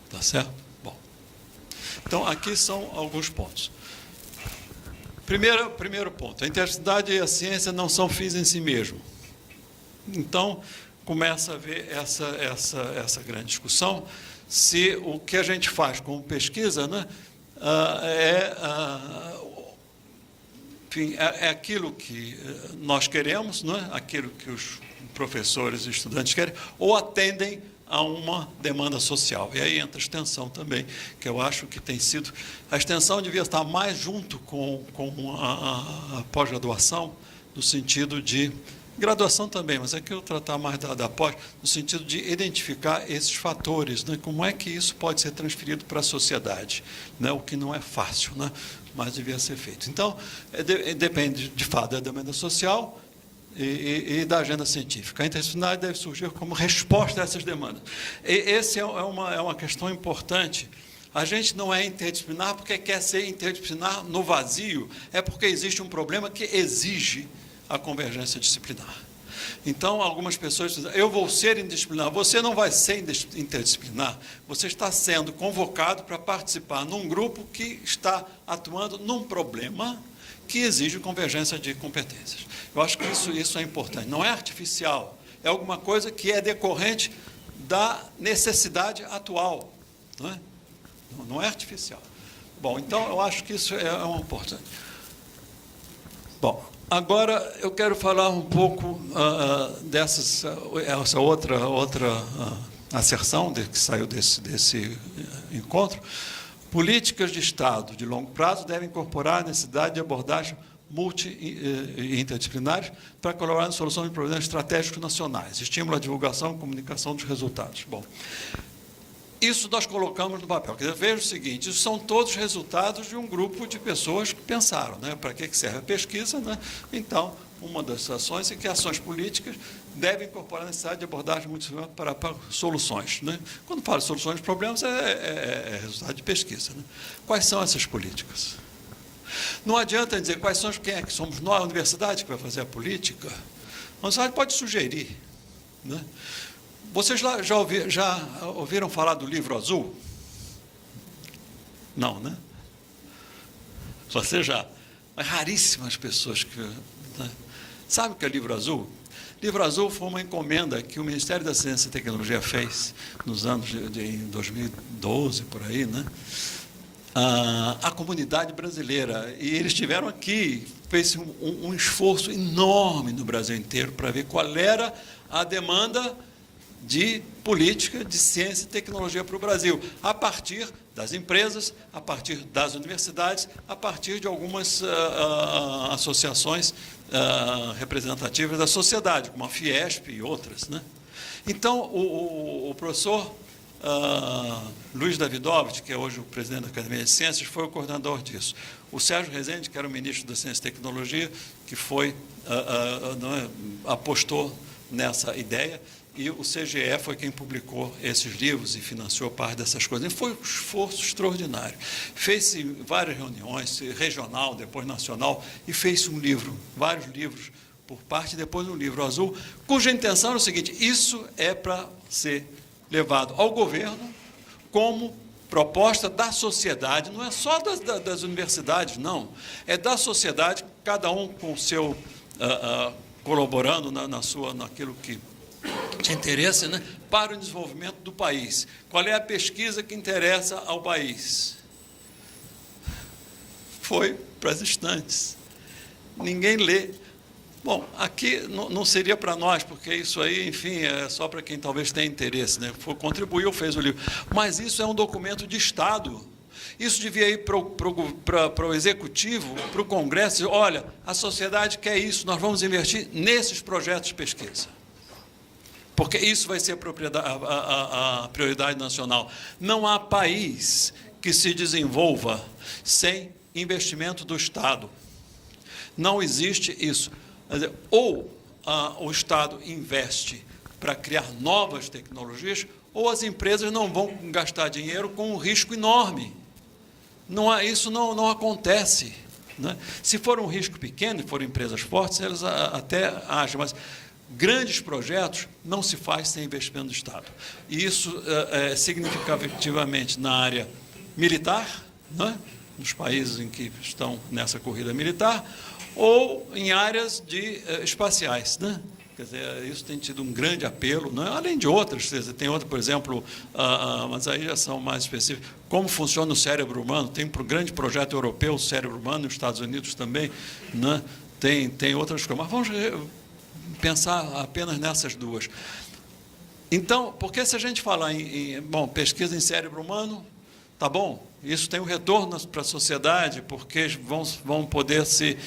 Tá certo? Bom. Então, aqui são alguns pontos. Primeiro ponto, a interdisciplinaridade e a ciência não são fins em si mesmos. Então, começa a haver essa grande discussão, se o que a gente faz como pesquisa, né, enfim, é aquilo que nós queremos, não é? Aquilo que os professores e estudantes querem, ou atendem a uma demanda social. E aí entra a extensão também, que eu acho que tem sido... A extensão devia estar mais junto com a pós-graduação, no sentido de... Graduação também, mas aqui eu tratar mais da pós, no sentido de identificar esses fatores, né? Como é que isso pode ser transferido para a sociedade, né? O que não é fácil, né? Mas devia ser feito. Então, depende, de fato, da demanda social e da agenda científica. A interdisciplinaridade deve surgir como resposta a essas demandas. Essa é uma questão importante. A gente não é interdisciplinar porque quer ser interdisciplinar no vazio, é porque existe um problema que exige a convergência disciplinar. Então, algumas pessoas dizem, eu vou ser interdisciplinar. Você não vai ser interdisciplinar, você está sendo convocado para participar num grupo que está atuando num problema que exige convergência de competências. Eu acho que isso é importante. Não é artificial, é alguma coisa que é decorrente da necessidade atual. Não é artificial. Bom, então, eu acho que isso é importante. Bom, agora eu quero falar um pouco essa outra asserção que saiu desse encontro. Políticas de Estado de longo prazo devem incorporar a necessidade de abordagem multi- e interdisciplinares para colaborar na solução de problemas estratégicos nacionais, estímulo à divulgação e comunicação dos resultados. Bom, isso nós colocamos no papel. Quer dizer, veja o seguinte, isso são todos resultados de um grupo de pessoas que pensaram, né? Para que serve a pesquisa, né? Então, uma das ações é que ações políticas devem incorporar a necessidade de abordagem multidisciplinar para soluções, né? Quando falo de soluções de problemas, é resultado de pesquisa, né? Quais são essas políticas? Não adianta dizer quais são, quem é que somos nós, a universidade que vai fazer a política. A universidade pode sugerir, né? Vocês já ouviram falar do Livro Azul? Não, né? Você já. Mas raríssimas pessoas que... Né? Sabe o que é Livro Azul? Livro Azul foi uma encomenda que o Ministério da Ciência e Tecnologia fez nos anos de 2012, por aí, né? A comunidade brasileira. E eles estiveram aqui, fez um esforço enorme no Brasil inteiro para ver qual era a demanda de política de ciência e tecnologia para o Brasil, a partir das empresas, a partir das universidades, a partir de algumas associações representativas da sociedade, como a Fiesp e outras, né? Então, o professor Luiz Davidovich, que é hoje o presidente da Academia de Ciências, foi o coordenador disso. O Sérgio Rezende, que era o ministro da Ciência e Tecnologia, que foi, apostou nessa ideia, e o CGE foi quem publicou esses livros e financiou parte dessas coisas. E foi um esforço extraordinário. Fez-se várias reuniões, regional, depois nacional, e fez-se um livro, vários livros por parte, depois um livro azul, cuja intenção é o seguinte, isso é para ser levado ao governo como proposta da sociedade, não é só das universidades, não, é da sociedade, cada um com o seu, colaborando naquilo que de interesse, né, para o desenvolvimento do país. Qual é a pesquisa que interessa ao país? Foi para as estantes. Ninguém lê. Bom, aqui não seria para nós, porque isso aí, enfim, é só para quem talvez tenha interesse, né? Contribuiu, fez o livro. Mas isso é um documento de Estado. Isso devia ir para o Executivo, para o Congresso, olha, a sociedade quer isso, nós vamos investir nesses projetos de pesquisa. porque isso vai ser a prioridade nacional. Não há país que se desenvolva sem investimento do Estado. Não existe isso. Ou o Estado investe para criar novas tecnologias, ou as empresas não vão gastar dinheiro com um risco enorme. Isso não acontece, né? Se for um risco pequeno, e for empresas fortes, elas até agem, mas grandes projetos não se faz sem investimento do Estado. E isso é significativamente na área militar, né? Nos países em que estão nessa corrida militar, ou em áreas espaciais, né? Quer dizer, isso tem tido um grande apelo, né? Além de outras. Tem outra, por exemplo, mas aí já são mais específicas, como funciona o cérebro humano. Tem um grande projeto europeu, o cérebro humano, nos Estados Unidos também, né? Tem outras coisas. Mas vamos pensar apenas nessas duas. Então, porque se a gente falar bom, pesquisa em cérebro humano, tá bom, isso tem um retorno para a sociedade, porque vão poder se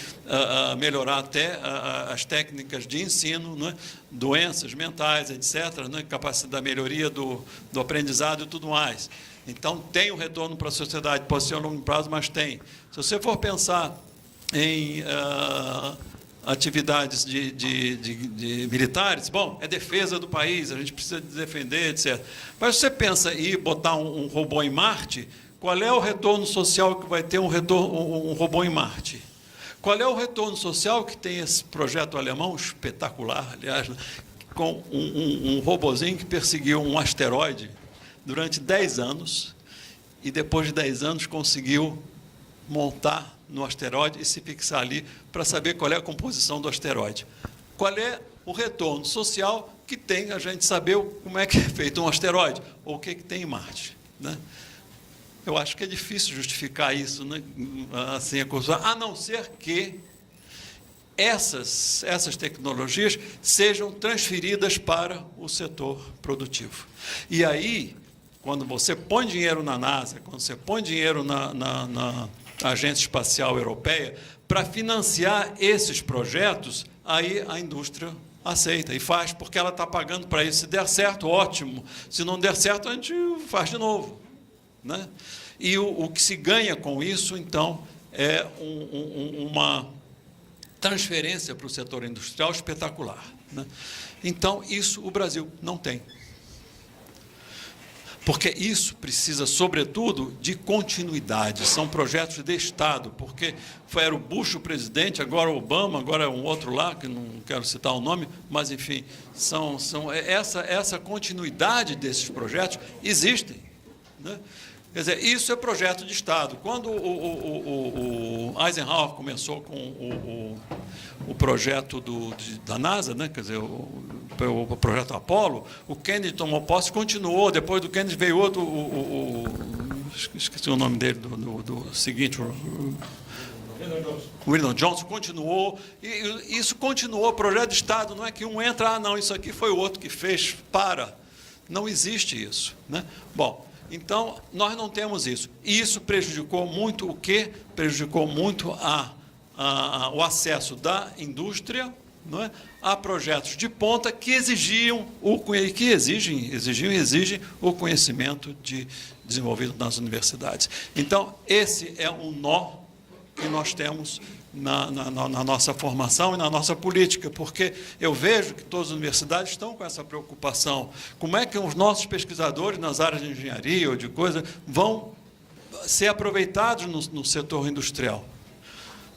melhorar até as técnicas de ensino, né? Doenças mentais, etc., né? Capacidade da melhoria do aprendizado e tudo mais. Então, tem um retorno para a sociedade, pode ser a longo prazo, mas tem. Se você for pensar em atividades de militares, bom, é defesa do país, a gente precisa defender, etc. Mas você pensa em botar um robô em Marte, qual é o retorno social que vai ter um robô em Marte? Qual é o retorno social que tem esse projeto alemão, espetacular, aliás, com um robozinho que perseguiu um asteroide durante 10 anos, e depois de 10 anos conseguiu montar no asteroide e se fixar ali para saber qual é a composição do asteroide. Qual é o retorno social que tem a gente saber como é que é feito um asteroide, ou o que tem em Marte, né? Eu acho que é difícil justificar isso, né? Assim, a não ser que essas tecnologias sejam transferidas para o setor produtivo. E aí, quando você põe dinheiro na NASA, quando você põe dinheiro na Agência Espacial Europeia para financiar esses projetos, aí a indústria aceita e faz, porque ela está pagando para isso. Se der certo, ótimo. Se não der certo, a gente faz de novo, né? E o que se ganha com isso, então, é uma transferência para o setor industrial espetacular, né? Então, isso o Brasil não tem. Porque isso precisa, sobretudo, de continuidade. São projetos de Estado, porque era o Bush o presidente, agora o Obama, agora é um outro lá, que não quero citar o nome, mas, enfim, essa continuidade desses projetos existem, né? Quer dizer, isso é projeto de Estado. Quando o Eisenhower começou com o projeto da NASA, né? Quer dizer, o projeto Apollo, o Kennedy tomou posse, continuou. Depois do Kennedy veio outro, esqueci o nome dele, do seguinte, o Lyndon Johnson, continuou. E isso continuou, projeto de Estado. Não é que um entra, não, isso aqui foi o outro que fez, para. Não existe isso, né? Bom, então, nós não temos isso. E isso prejudicou muito o quê? Prejudicou muito o acesso da indústria, não é? A projetos de ponta que exigem o conhecimento desenvolvido nas universidades. Então, esse é um nó que nós temos na nossa formação e na nossa política, porque eu vejo que todas as universidades estão com essa preocupação. Como é que os nossos pesquisadores nas áreas de engenharia ou de coisa vão ser aproveitados no setor industrial?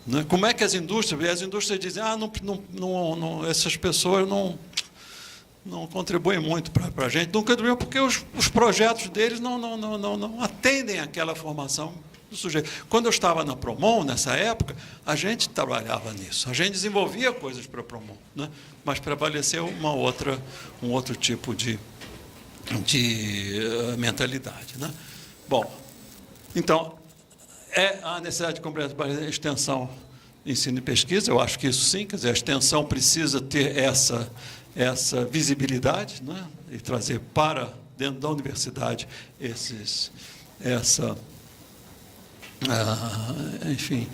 Né? Como é que as indústrias dizem, essas pessoas não contribuem muito para a gente, não contribuem porque os projetos deles não atendem àquela formação do sujeito. Quando eu estava na Promon, nessa época, a gente trabalhava nisso, a gente desenvolvia coisas para a Promon, né? Mas prevaleceu um outro tipo de mentalidade, né? Bom, então, a necessidade de compreensão para extensão, ensino e pesquisa, eu acho que isso sim, quer dizer, a extensão precisa ter essa visibilidade, né? E trazer para dentro da universidade enfim,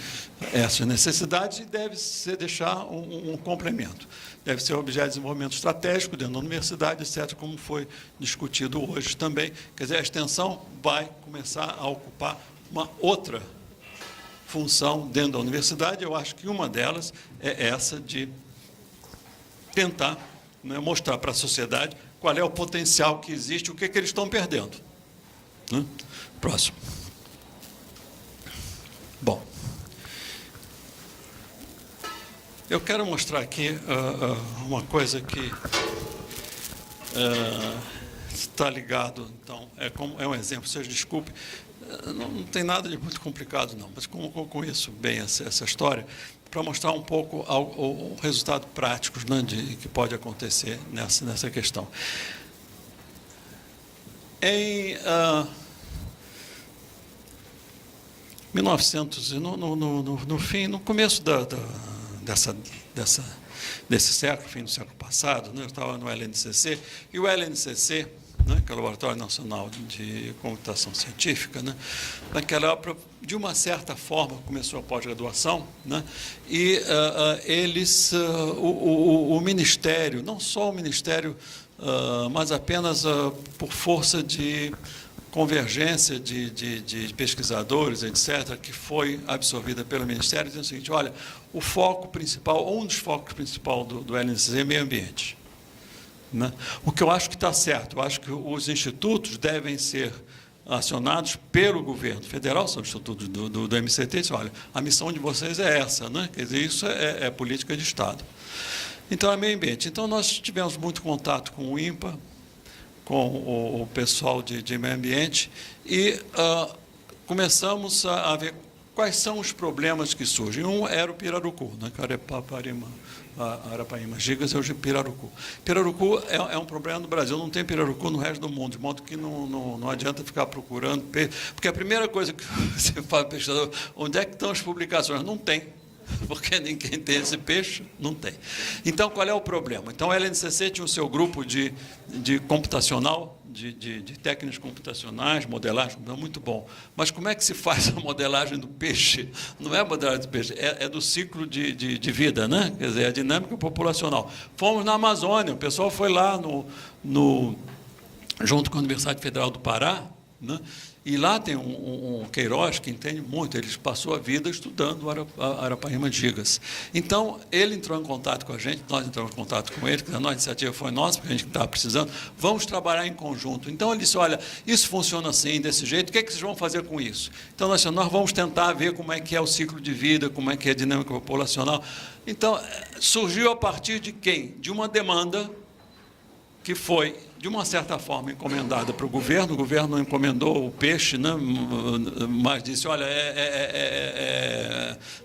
essas necessidades e deve ser deixar um complemento. Deve ser objeto de desenvolvimento estratégico dentro da universidade, etc., como foi discutido hoje também. Quer dizer, a extensão vai começar a ocupar uma outra função dentro da universidade. Eu acho que uma delas é essa de tentar, né, mostrar para a sociedade qual é o potencial que existe, o que eles estão perdendo. Né? Próximo. Bom, eu quero mostrar aqui uma coisa que está ligado, então, é um exemplo, vocês desculpem, não tem nada de muito complicado, não, mas como eu conheço bem essa história, para mostrar um pouco o resultado prático, né, que pode acontecer nessa questão. Em 1900, no começo desse século, fim do século passado, né, eu estava no LNCC, e o LNCC, né, que é o Laboratório Nacional de Computação Científica, né, naquela época, de uma certa forma, começou a pós-graduação, né, e o Ministério, não só o Ministério, mas apenas por força de convergência de pesquisadores, etc., que foi absorvida pelo Ministério, dizendo o seguinte: olha, o foco principal, ou um dos focos principais do LNCC é meio ambiente. Né? O que eu acho que está certo, eu acho que os institutos devem ser acionados pelo governo federal, são os institutos do MCT, e dizem: olha, a missão de vocês é essa, né? Quer dizer, isso é política de Estado. Então, é meio ambiente. Então, nós tivemos muito contato com o INPA, com o pessoal de meio ambiente, e começamos a ver quais são os problemas que surgem. Um era o pirarucu, né? Arapaíma, Gigas é o pirarucu. Pirarucu é um problema no Brasil, não tem pirarucu no resto do mundo, de modo que não adianta ficar procurando, porque a primeira coisa que você fala, pesquisador, onde é que estão as publicações? Não tem. Porque ninguém tem esse peixe, não tem. Então, qual é o problema? Então, a LNCC tinha o seu grupo de computacional, de técnicas computacionais, modelagem, muito bom. Mas como é que se faz a modelagem do peixe? Não é a modelagem do peixe, é do ciclo de vida, né? Quer dizer, a dinâmica populacional. Fomos na Amazônia, o pessoal foi lá junto com a Universidade Federal do Pará, né? E lá tem um Queiroz que entende muito, ele passou a vida estudando Arapaíma Gigas. Então, ele entrou em contato com a gente, nós entramos em contato com ele, a nossa iniciativa foi nossa, porque a gente estava precisando, vamos trabalhar em conjunto. Então, ele disse: olha, isso funciona assim, desse jeito, o que é que vocês vão fazer com isso? Então, nós vamos tentar ver como é que é o ciclo de vida, como é que é a dinâmica populacional. Então, surgiu a partir de quem? De uma demanda que foi, de uma certa forma, encomendada para o governo não encomendou o peixe, né, mas disse: olha,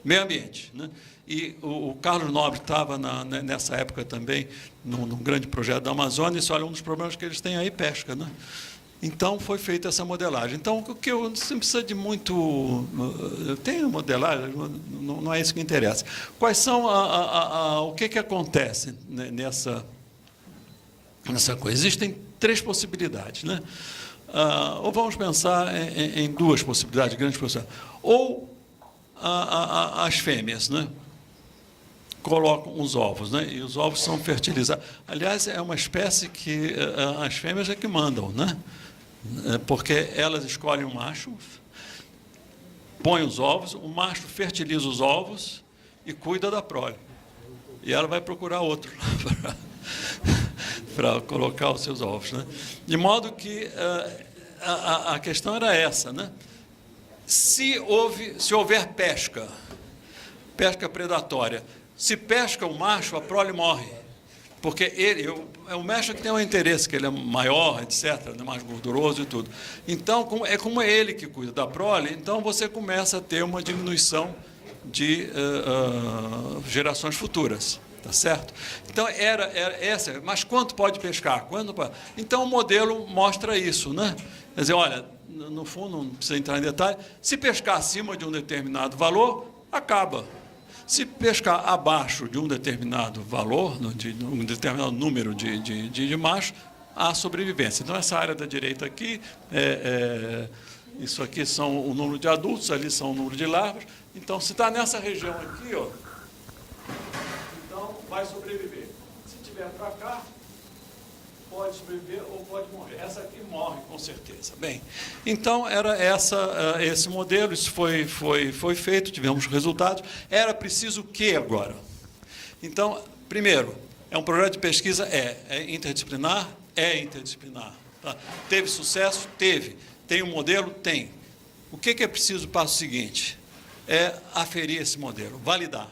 meio ambiente. Né? E o Carlos Nobre estava nessa época também, num grande projeto da Amazônia, e disse: olha, um dos problemas que eles têm aí é pesca. Né? Então, foi feita essa modelagem. Então, o que eu não precisa de muito... Tem modelagem, não é isso que interessa. Quais são o que acontece nessa coisa? Existem três possibilidades, né? Ou vamos pensar em duas possibilidades, grandes possibilidades. Ou as fêmeas, né, colocam os ovos, né, e os ovos são fertilizados. Aliás, é uma espécie que as fêmeas é que mandam, né, porque elas escolhem o macho, põem os ovos, o macho fertiliza os ovos e cuida da prole. E ela vai procurar outro para colocar os seus ovos. Né? De modo que a questão era essa. Né? Se houver pesca predatória, se pesca o macho, a prole morre. Porque é o macho que tem um interesse, que ele é maior, etc., mais gorduroso e tudo. Então, como é ele que cuida da prole, então você começa a ter uma diminuição de gerações futuras. Tá certo? Então, era essa. Mas quanto pode pescar? Então, o modelo mostra isso. Né? Quer dizer, olha, no fundo, não precisa entrar em detalhe, se pescar acima de um determinado valor, acaba. Se pescar abaixo de um determinado valor, de um determinado número de machos, há sobrevivência. Então, essa área da direita aqui Isso aqui são o número de adultos, ali são o número de larvas. Então, se está nessa região aqui, ó, então vai sobreviver. Se tiver para cá, pode sobreviver ou pode morrer. Essa aqui morre, com certeza. Bem, então era esse modelo, isso foi feito, tivemos resultados. Era preciso o que agora? Então, primeiro, é um projeto de pesquisa, é interdisciplinar? É interdisciplinar. Tá? Teve sucesso? Teve. Tem um modelo? Tem. O que é preciso para o seguinte? É aferir esse modelo, validar.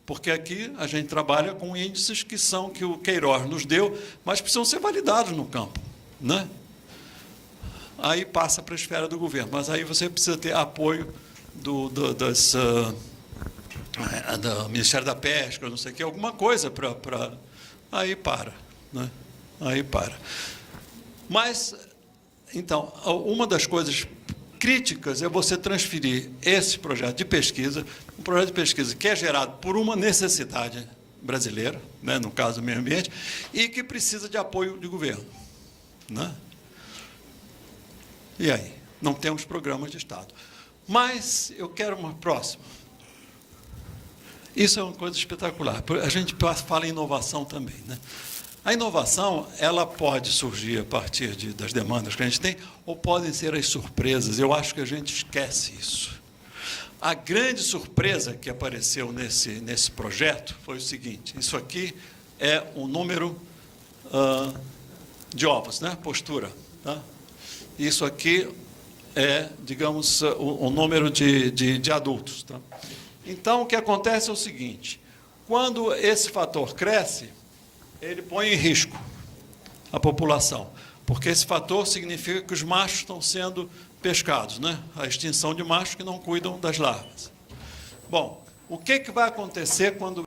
Porque aqui a gente trabalha com índices que o Queiroz nos deu, mas precisam ser validados no campo, né? Aí passa para a esfera do governo, mas aí você precisa ter apoio do Ministério da Pesca, não sei o que, alguma coisa para... Aí para, né? Aí para. Mas, então, uma das coisas críticas é você transferir esse projeto de pesquisa, um projeto de pesquisa que é gerado por uma necessidade brasileira, né, no caso do meio ambiente, e que precisa de apoio de governo, né? E aí? Não temos programas de Estado. Mas eu quero uma próxima. Isso é uma coisa espetacular. A gente fala em inovação também, né? A inovação, ela pode surgir a partir das demandas que a gente tem, ou podem ser as surpresas. Eu acho que a gente esquece isso. A grande surpresa que apareceu nesse projeto foi o seguinte: isso aqui é o número de ovos, né? Postura. Tá? Isso aqui é, digamos, o número de adultos. Tá? Então, o que acontece é o seguinte: quando esse fator cresce, ele põe em risco a população, porque esse fator significa que os machos estão sendo pescados, né? A extinção de machos que não cuidam das larvas. Bom, o que vai acontecer quando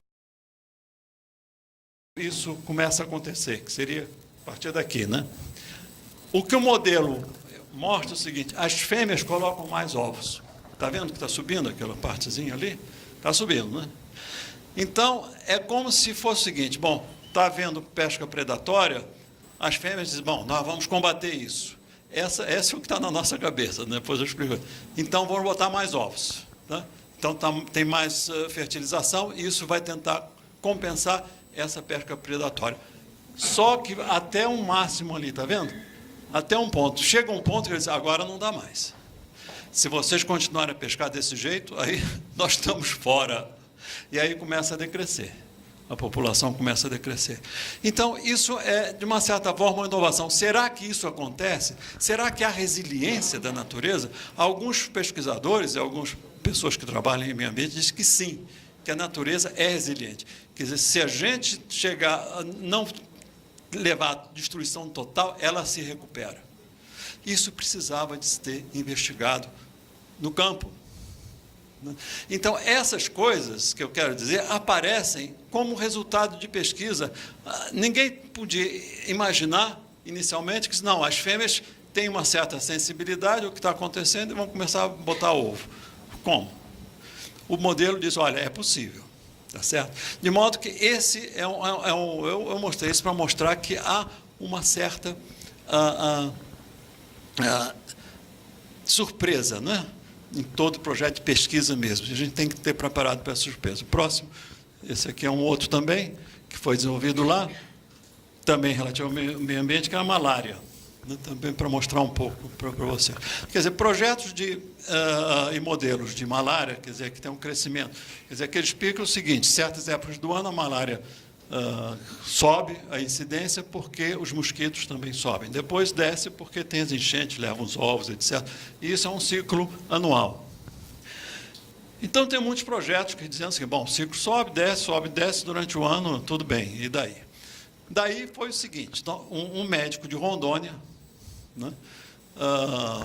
isso começa a acontecer? Que seria a partir daqui, né? O que o modelo mostra é o seguinte: as fêmeas colocam mais ovos. Está vendo que está subindo aquela partezinha ali? Está subindo, né? Então, é como se fosse o seguinte: bom, está havendo pesca predatória, as fêmeas dizem, bom, nós vamos combater isso. Esse é o que está na nossa cabeça, né? Depois eu explico. Então, vamos botar mais ovos. Tá? Então, tem mais fertilização e isso vai tentar compensar essa pesca predatória. Só que até um máximo ali, está vendo? Até um ponto. Chega um ponto que eles dizem, agora não dá mais. Se vocês continuarem a pescar desse jeito, aí nós estamos fora. E aí começa a decrescer. A população começa a decrescer. Então, isso é, de uma certa forma, uma inovação. Será que isso acontece? Será que há resiliência da natureza? Alguns pesquisadores e algumas pessoas que trabalham em meio ambiente dizem que sim, que a natureza é resiliente. Quer dizer, se a gente chegar a não levar à destruição total, ela se recupera. Isso precisava de ser investigado no campo. Então, essas coisas que eu quero dizer aparecem como resultado de pesquisa. Ninguém podia imaginar, inicialmente, que não, as fêmeas têm uma certa sensibilidade ao que está acontecendo e vão começar a botar ovo. Como? O modelo diz, olha, é possível. Tá certo? De modo que esse eu mostrei isso para mostrar que há uma certa surpresa, né? Em todo projeto de pesquisa mesmo. A gente tem que ter preparado para essa surpresa. O próximo, esse aqui é um outro também, que foi desenvolvido lá, também relativo ao meio ambiente, que é a malária. Né? Também para mostrar um pouco para você. Quer dizer, projetos e modelos de malária, quer dizer, que tem um crescimento. Quer dizer, que eles explicam o seguinte: certas épocas do ano a malária sobe a incidência porque os mosquitos também sobem. Depois desce porque tem as enchentes, levam os ovos, etc. E isso é um ciclo anual. Então, tem muitos projetos que dizem assim, bom, o ciclo sobe, desce durante o ano, tudo bem, e daí? Daí foi o seguinte, um médico de Rondônia, né,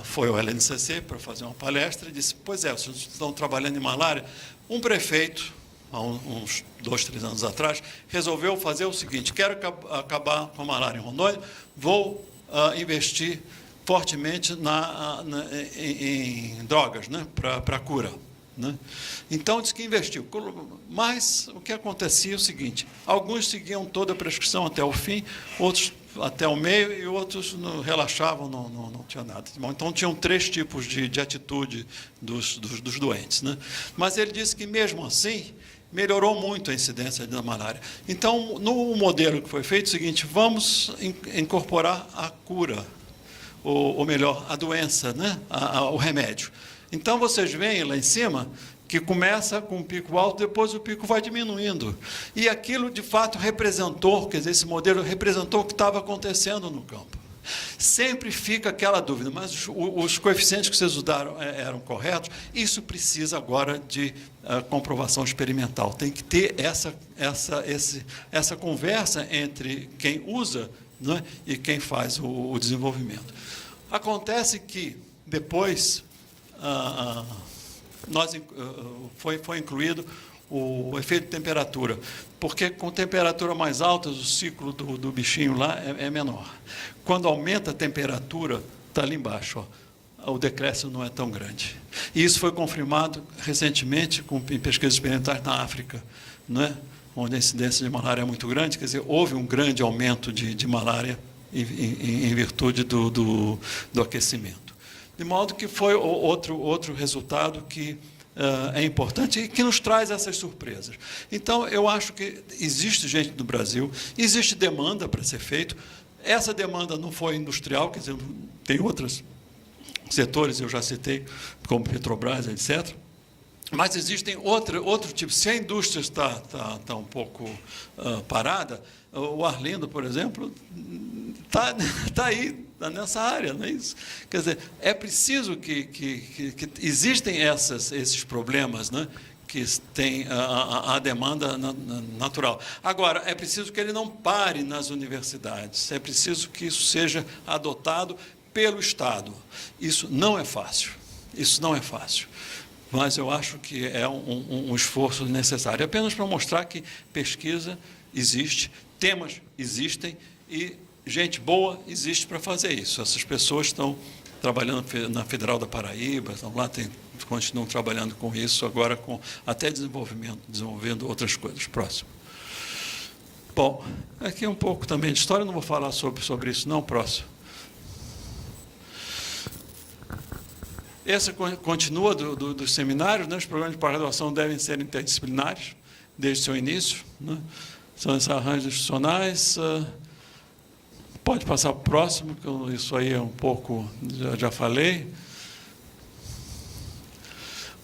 foi ao LNCC para fazer uma palestra e disse, pois é, vocês estão trabalhando em malária. Um prefeito, há uns 2, 3 anos atrás, resolveu fazer o seguinte, quero acabar com a malária em Rondônia, vou investir fortemente em drogas, né, para a cura. Né? Então, disse que investiu. Mas o que acontecia é o seguinte, alguns seguiam toda a prescrição até o fim, outros até o meio e outros relaxavam, não tinha nada. Bom, então, tinham 3 tipos de atitude dos doentes, né? Mas ele disse que, mesmo assim, melhorou muito a incidência da malária. Então, no modelo que foi feito, é o seguinte: vamos incorporar a cura, ou melhor, a doença, né? O remédio. Então, vocês veem lá em cima que começa com um pico alto, depois o pico vai diminuindo. E aquilo, de fato, representou, quer dizer, esse modelo representou o que estava acontecendo no campo. Sempre fica aquela dúvida, mas os coeficientes que vocês usaram eram corretos? Isso precisa agora de comprovação experimental. Tem que ter essa conversa entre quem usa, né, e quem faz o desenvolvimento. Acontece que, depois, foi incluído o efeito de temperatura, porque com temperatura mais alta, o ciclo do bichinho lá é menor. Quando aumenta a temperatura, está ali embaixo, ó, o decréscimo não é tão grande. E isso foi confirmado recentemente em pesquisas experimentais na África, né, onde a incidência de malária é muito grande, quer dizer, houve um grande aumento de malária em virtude do aquecimento. De modo que foi outro resultado que é importante e que nos traz essas surpresas. Então, eu acho que existe gente no Brasil, existe demanda para ser feito. Essa demanda não foi industrial, quer dizer, tem outros setores, eu já citei, como Petrobras, etc. Mas existem outro tipo. Se a indústria está um pouco parada, o Arlindo, por exemplo, está aí, nessa área, não é isso? Quer dizer, é preciso que existem esses problemas, né, que tem a demanda natural. Agora, é preciso que ele não pare nas universidades, é preciso que isso seja adotado pelo Estado. Isso não é fácil, mas eu acho que é um esforço necessário, apenas para mostrar que pesquisa existe, temas existem e gente boa existe para fazer isso. Essas pessoas estão trabalhando na Federal da Paraíba, estão lá, continuam trabalhando com isso, agora até desenvolvendo outras coisas. Próximo. Bom, aqui um pouco também de história, não vou falar sobre isso não, próximo. Essa continua dos seminários, né? Os programas de pós-graduação devem ser interdisciplinares, desde o seu início, né? São esses arranjos institucionais. Pode passar para o próximo, que isso aí é um pouco, já falei.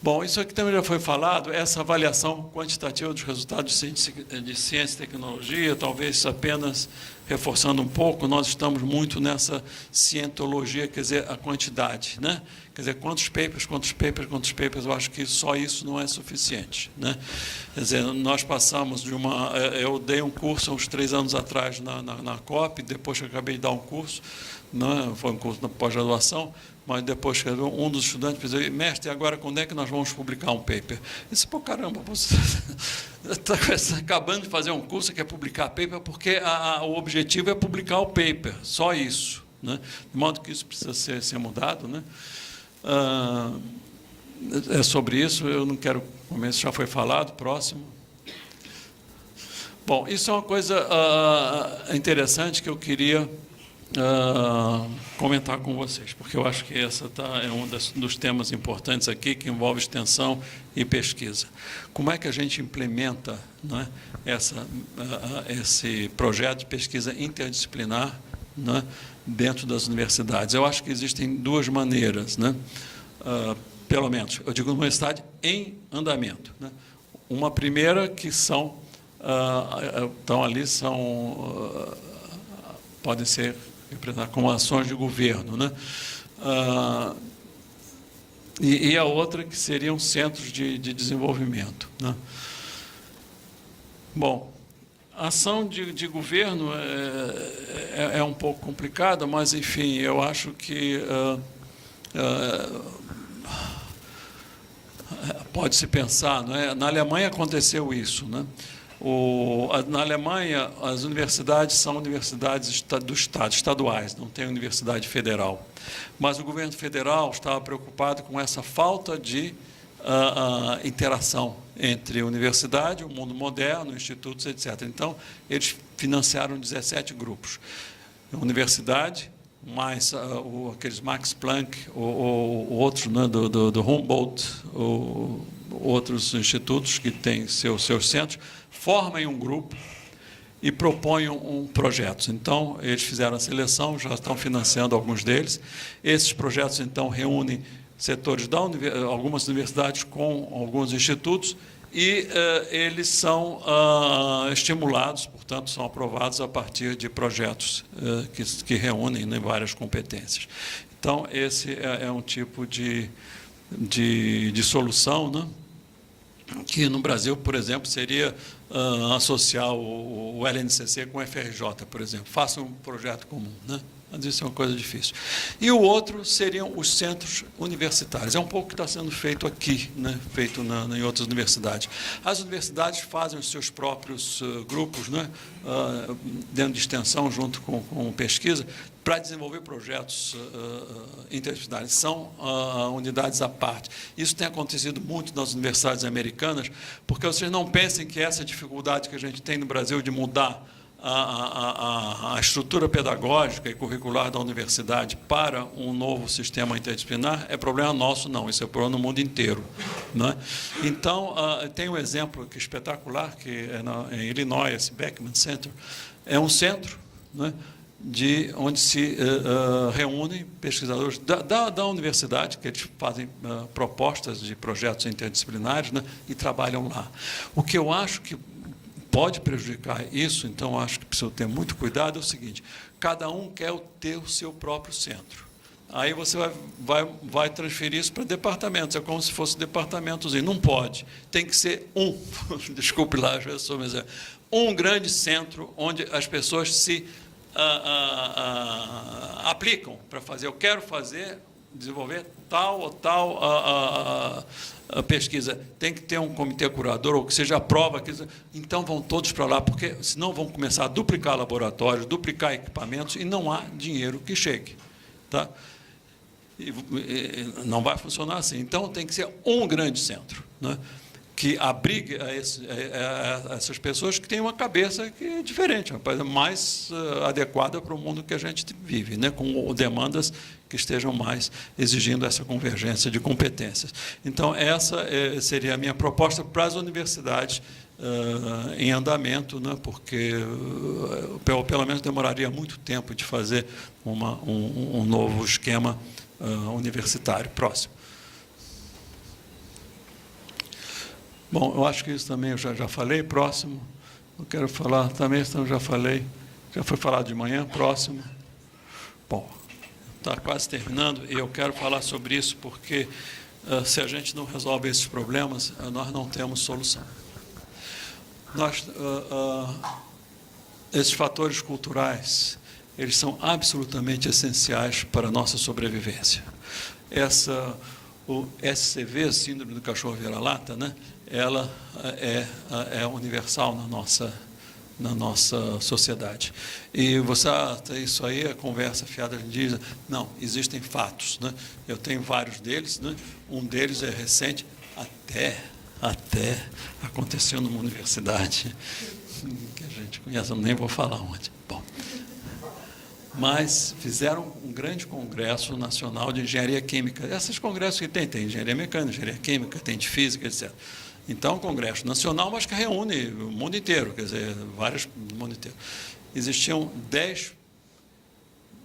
Bom, isso aqui também já foi falado, essa avaliação quantitativa dos resultados de ciência e tecnologia, talvez apenas reforçando um pouco, nós estamos muito nessa cientologia, quer dizer, a quantidade, né? Quer dizer, quantos papers, eu acho que só isso não é suficiente, né? Quer dizer, nós passamos de eu dei um curso há uns 3 anos atrás na COP, depois que eu acabei de dar um curso, né? Foi um curso na pós-graduação, mas depois um dos estudantes disse: mestre, agora quando é que nós vamos publicar um paper? Eu disse: pô, caramba, você está acabando de fazer um curso que é publicar paper, porque o objetivo é publicar o paper, só isso, né? De modo que isso precisa ser mudado, né? É sobre isso, eu não quero, como isso já foi falado, próximo. Bom, isso é uma coisa interessante que eu queria comentar com vocês, porque eu acho que essa é um dos temas importantes aqui, que envolve extensão e pesquisa. Como é que a gente implementa, né, esse projeto de pesquisa interdisciplinar, né, dentro das universidades? Eu acho que existem 2 maneiras, né, pelo menos, eu digo universidade em andamento, né? Uma primeira que estão ali, podem ser representadas como ações de governo, né? E a outra que seriam centros de desenvolvimento, né? Bom, a ação de governo é um pouco complicada, mas, enfim, eu acho que pode-se pensar, né? Na Alemanha aconteceu isso, né? Na Alemanha, as universidades são universidades do Estado, estaduais, não tem universidade federal. Mas o governo federal estava preocupado com essa falta de interação entre a universidade, o mundo moderno, institutos, etc. Então, eles financiaram 17 grupos. universidade, mais aqueles Max Planck, ou outros, né, do Humboldt, ou outros institutos que têm seus centros, formem um grupo e proponham projetos. Então, eles fizeram a seleção, já estão financiando alguns deles. Esses projetos, então, reúnem setores algumas universidades com alguns institutos e eles são estimulados, portanto, são aprovados a partir de projetos que reúnem, né, várias competências. Então, esse é um tipo de solução, né, que no Brasil, por exemplo, seria associar o LNCC com o FRJ, por exemplo. Faça um projeto comum, né? Mas isso é uma coisa difícil. E o outro seriam os centros universitários. É um pouco o que está sendo feito aqui, né? Feito em outras universidades. As universidades fazem os seus próprios grupos, né? Dentro de extensão, junto com pesquisa, para desenvolver projetos interdisciplinares. São unidades à parte. Isso tem acontecido muito nas universidades americanas, porque vocês não pensem que essa dificuldade que a gente tem no Brasil de mudar a estrutura pedagógica e curricular da universidade para um novo sistema interdisciplinar é problema nosso, não. Isso é problema no mundo inteiro, né? Então, tem um exemplo que é espetacular, que é em Illinois, esse Beckman Center. É um centro, né, onde se reúnem pesquisadores da universidade, que eles fazem propostas de projetos interdisciplinares, né, e trabalham lá. O que eu acho que pode prejudicar isso, então acho que precisa ter muito cuidado, é o seguinte: cada um quer ter o seu próprio centro. Aí você vai transferir isso para departamentos, é como se fosse departamentozinho. Não pode, tem que ser desculpe lá, um grande centro onde as pessoas se aplicam para fazer. Eu quero desenvolver tal ou tal a pesquisa. Tem que ter um comitê curador, ou que seja a prova. Então, vão todos para lá, porque senão vão começar a duplicar laboratórios, duplicar equipamentos, e não há dinheiro que chegue. Tá? E não vai funcionar assim. Então, tem que ser um grande centro, né, que abrigue essas pessoas que têm uma cabeça que é diferente, uma coisa mais adequada para o mundo que a gente vive, né, com demandas que estejam mais exigindo essa convergência de competências. Então, essa seria a minha proposta para as universidades em andamento, né, porque pelo menos demoraria muito tempo de fazer um novo esquema universitário próximo. Bom, eu acho que isso também eu já falei. Próximo, eu quero falar também, então já falei, já foi falado de manhã. Próximo. Bom, está quase terminando, e eu quero falar sobre isso porque se a gente não resolve esses problemas, nós não temos solução. Esses fatores culturais, eles são absolutamente essenciais para a nossa sobrevivência. O SCV, Síndrome do Cachorro Vira-Lata, né, ela é universal na nossa sociedade. E isso aí é conversa fiada, diz, não, existem fatos, né? Eu tenho vários deles, né? Um deles é recente, até aconteceu numa universidade que a gente conhece, eu nem vou falar onde. Bom, mas fizeram um grande congresso nacional de engenharia química. Esses congressos que tem engenharia mecânica, engenharia química, tem de física, etc. Então, um congresso nacional, mas que reúne o mundo inteiro, quer dizer, vários do mundo inteiro. Existiam 10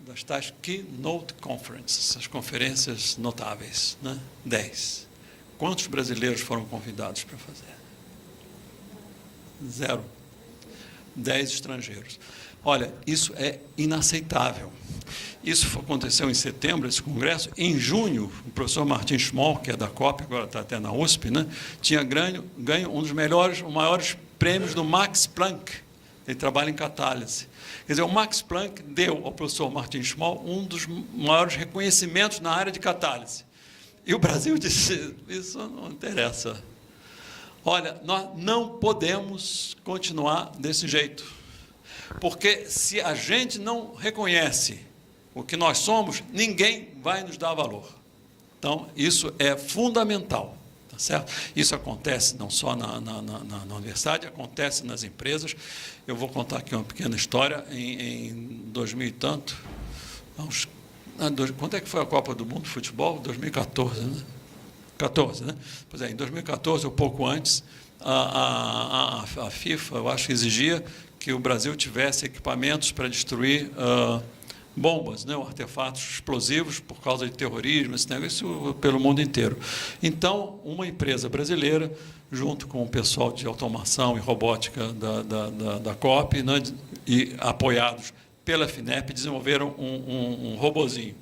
das tais Keynote Conferences, as conferências notáveis, né? 10. Quantos brasileiros foram convidados para fazer? 0. 10 estrangeiros. Olha, isso é inaceitável. Isso aconteceu em setembro, esse congresso. Em junho, o professor Martin Schmoll, que é da COP, agora está até na USP, né, tinha ganho um dos maiores prêmios do Max Planck. Ele trabalha em catálise. Quer dizer, o Max Planck deu ao professor Martin Schmoll um dos maiores reconhecimentos na área de catálise. E o Brasil disse, isso não interessa. Olha, nós não podemos continuar desse jeito. Porque se a gente não reconhece o que nós somos, ninguém vai nos dar valor. Então, isso é fundamental, Tá certo? Isso acontece não só na universidade, acontece nas empresas. Eu vou contar aqui uma pequena história. Em 2000 e tanto, quando é que foi a Copa do Mundo de Futebol? 2014, né? 14, né? Pois é, em 2014, ou pouco antes, a FIFA, eu acho que exigia que o Brasil tivesse equipamentos para destruir bombas, né, artefatos explosivos por causa de terrorismo, esse negócio pelo mundo inteiro. Então, uma empresa brasileira, junto com o pessoal de automação e robótica da COP, né, e apoiados pela FINEP, desenvolveram um robozinho,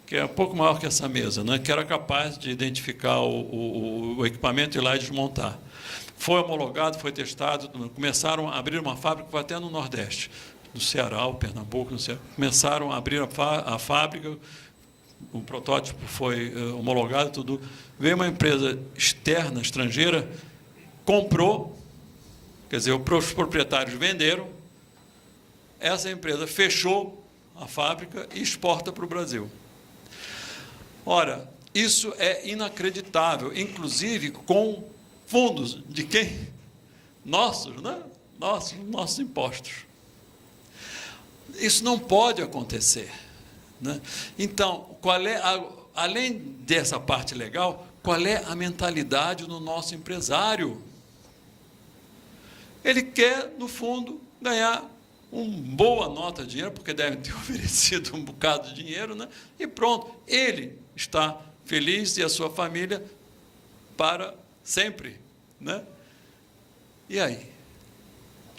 que é um pouco maior que essa mesa, né, que era capaz de identificar o equipamento e ir lá e desmontar. Foi homologado, foi testado, começaram a abrir uma fábrica, foi até no Nordeste, do Ceará, o Pernambuco, no Ceará. Começaram a abrir a fábrica, o protótipo foi homologado, tudo. Veio uma empresa externa, estrangeira, comprou, quer dizer, os proprietários venderam, essa empresa fechou a fábrica e exporta para o Brasil. Ora, isso é inacreditável, inclusive com fundos de quem? Nossos, né? Nossos impostos. Isso não pode acontecer, né? Então, além dessa parte legal, qual é a mentalidade do nosso empresário? Ele quer, no fundo, ganhar uma boa nota de dinheiro, porque devem ter oferecido um bocado de dinheiro, né? E pronto, ele está feliz e a sua família para sempre, né? E aí?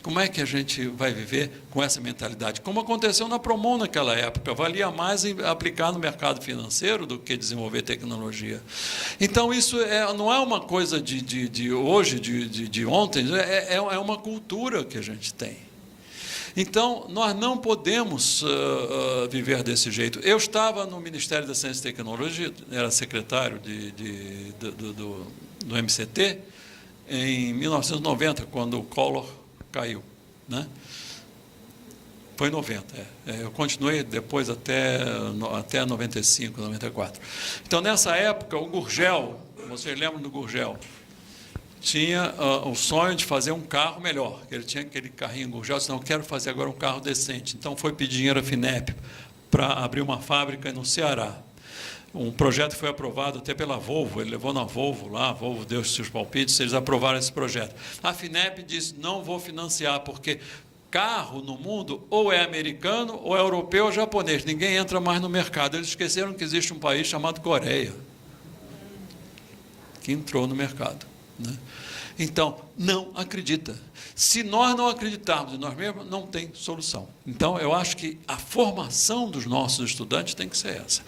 Como é que a gente vai viver com essa mentalidade? Como aconteceu na Promon naquela época, valia mais aplicar no mercado financeiro do que desenvolver tecnologia. Então, isso não é uma coisa de hoje, de ontem, é uma cultura que a gente tem. Então, nós não podemos viver desse jeito. Eu estava no Ministério da Ciência e Tecnologia, era secretário do MCT, em 1990, quando o Collor caiu, né? Foi em 90, eu continuei depois até 95, 94. Então, nessa época, o Gurgel, vocês lembram do Gurgel, tinha o sonho de fazer um carro melhor. Ele tinha aquele carrinho Gurgel, disse, não, quero fazer agora um carro decente. Então, foi pedir dinheiro à FINEP para abrir uma fábrica no Ceará. Um projeto foi aprovado até pela Volvo, ele levou na Volvo lá, a Volvo deu os seus palpites, eles aprovaram esse projeto. A FINEP disse, não vou financiar, porque carro no mundo ou é americano, ou é europeu, ou japonês, ninguém entra mais no mercado. Eles esqueceram que existe um país chamado Coreia, que entrou no mercado, né? Então, não acredita. Se nós não acreditarmos em nós mesmos, não tem solução. Então, eu acho que a formação dos nossos estudantes tem que ser essa.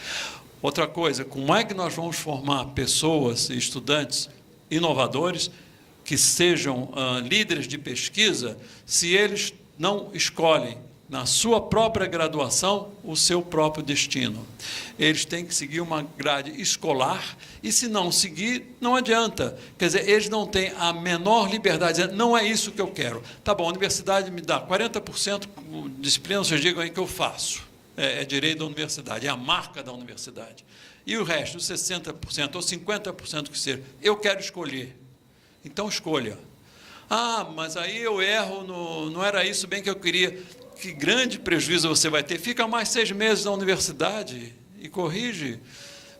Outra coisa, como é que nós vamos formar pessoas e estudantes inovadores que sejam líderes de pesquisa se eles não escolhem, na sua própria graduação, o seu próprio destino? Eles têm que seguir uma grade escolar e, se não seguir, não adianta. Quer dizer, eles não têm a menor liberdade de dizer, não é isso que eu quero. Tá bom, a universidade me dá 40% de disciplina, vocês digam aí que eu faço. É direito da universidade, é a marca da universidade. E o resto, os 60% ou 50% que seja, eu quero escolher. Então, escolha. Ah, mas aí eu erro, não era isso bem que eu queria. Que grande prejuízo você vai ter. Fica mais 6 meses na universidade e corrige.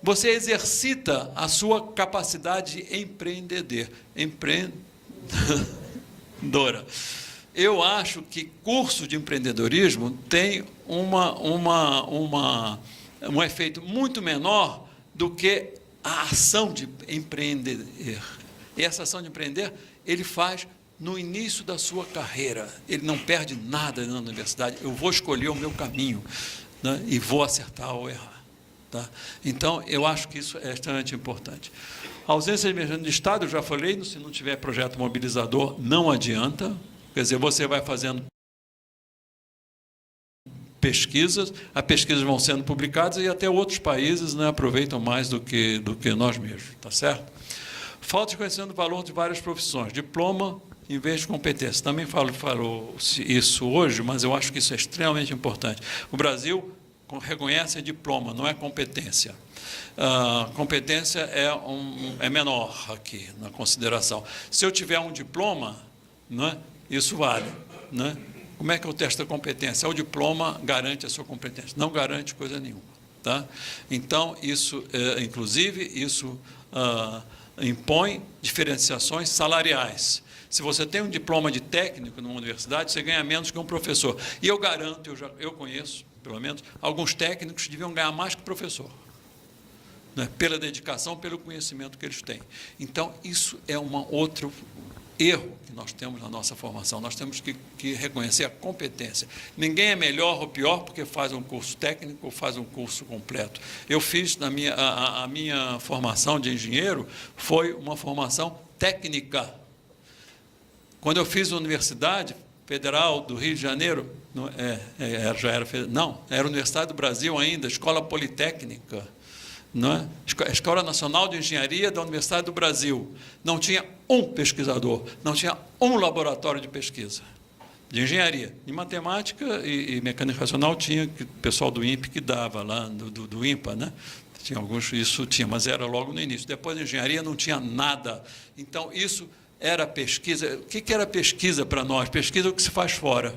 Você exercita a sua capacidade de empreendedora. Eu acho que curso de empreendedorismo tem um efeito muito menor do que a ação de empreender. E essa ação de empreender, ele faz no início da sua carreira. Ele não perde nada na universidade. Eu vou escolher o meu caminho, né, e vou acertar ou errar. Tá? Então, eu acho que isso é extremamente importante. A ausência de Estado, eu já falei, se não tiver projeto mobilizador, não adianta. Quer dizer, você vai fazendo pesquisas, as pesquisas vão sendo publicadas e até outros países, né, aproveitam mais do que nós mesmos, tá certo? Falta de conhecimento do valor de várias profissões, diploma em vez de competência. Também falou isso hoje, mas eu acho que isso é extremamente importante. O Brasil reconhece diploma, não é competência. Competência é menor aqui na consideração. Se eu tiver um diploma, não é? Isso vale. Não é? Como é que eu testo a competência? O diploma garante a sua competência, não garante coisa nenhuma. Tá? Então, isso, inclusive, isso impõe diferenciações salariais. Se você tem um diploma de técnico numa universidade, você ganha menos que um professor. E eu garanto, eu conheço, pelo menos, alguns técnicos que deviam ganhar mais que professor, né? Pela dedicação, pelo conhecimento que eles têm. Então, isso é outro erro que nós temos na nossa formação. Nós temos que reconhecer a competência. Ninguém é melhor ou pior porque faz um curso técnico ou faz um curso completo. Eu fiz, a minha formação de engenheiro foi uma formação técnica. Quando eu fiz a Universidade Federal do Rio de Janeiro, era a Universidade do Brasil ainda, Escola Politécnica, não é? A Escola Nacional de Engenharia da Universidade do Brasil. Não tinha um pesquisador, não tinha um laboratório de pesquisa, de engenharia. De matemática e mecânica racional tinha o pessoal do INPE que dava lá, do INPA, né? Tinha alguns, isso tinha, mas era logo no início. Depois, de engenharia, não tinha nada. Então, isso era pesquisa. O que era pesquisa para nós? Pesquisa é o que se faz fora.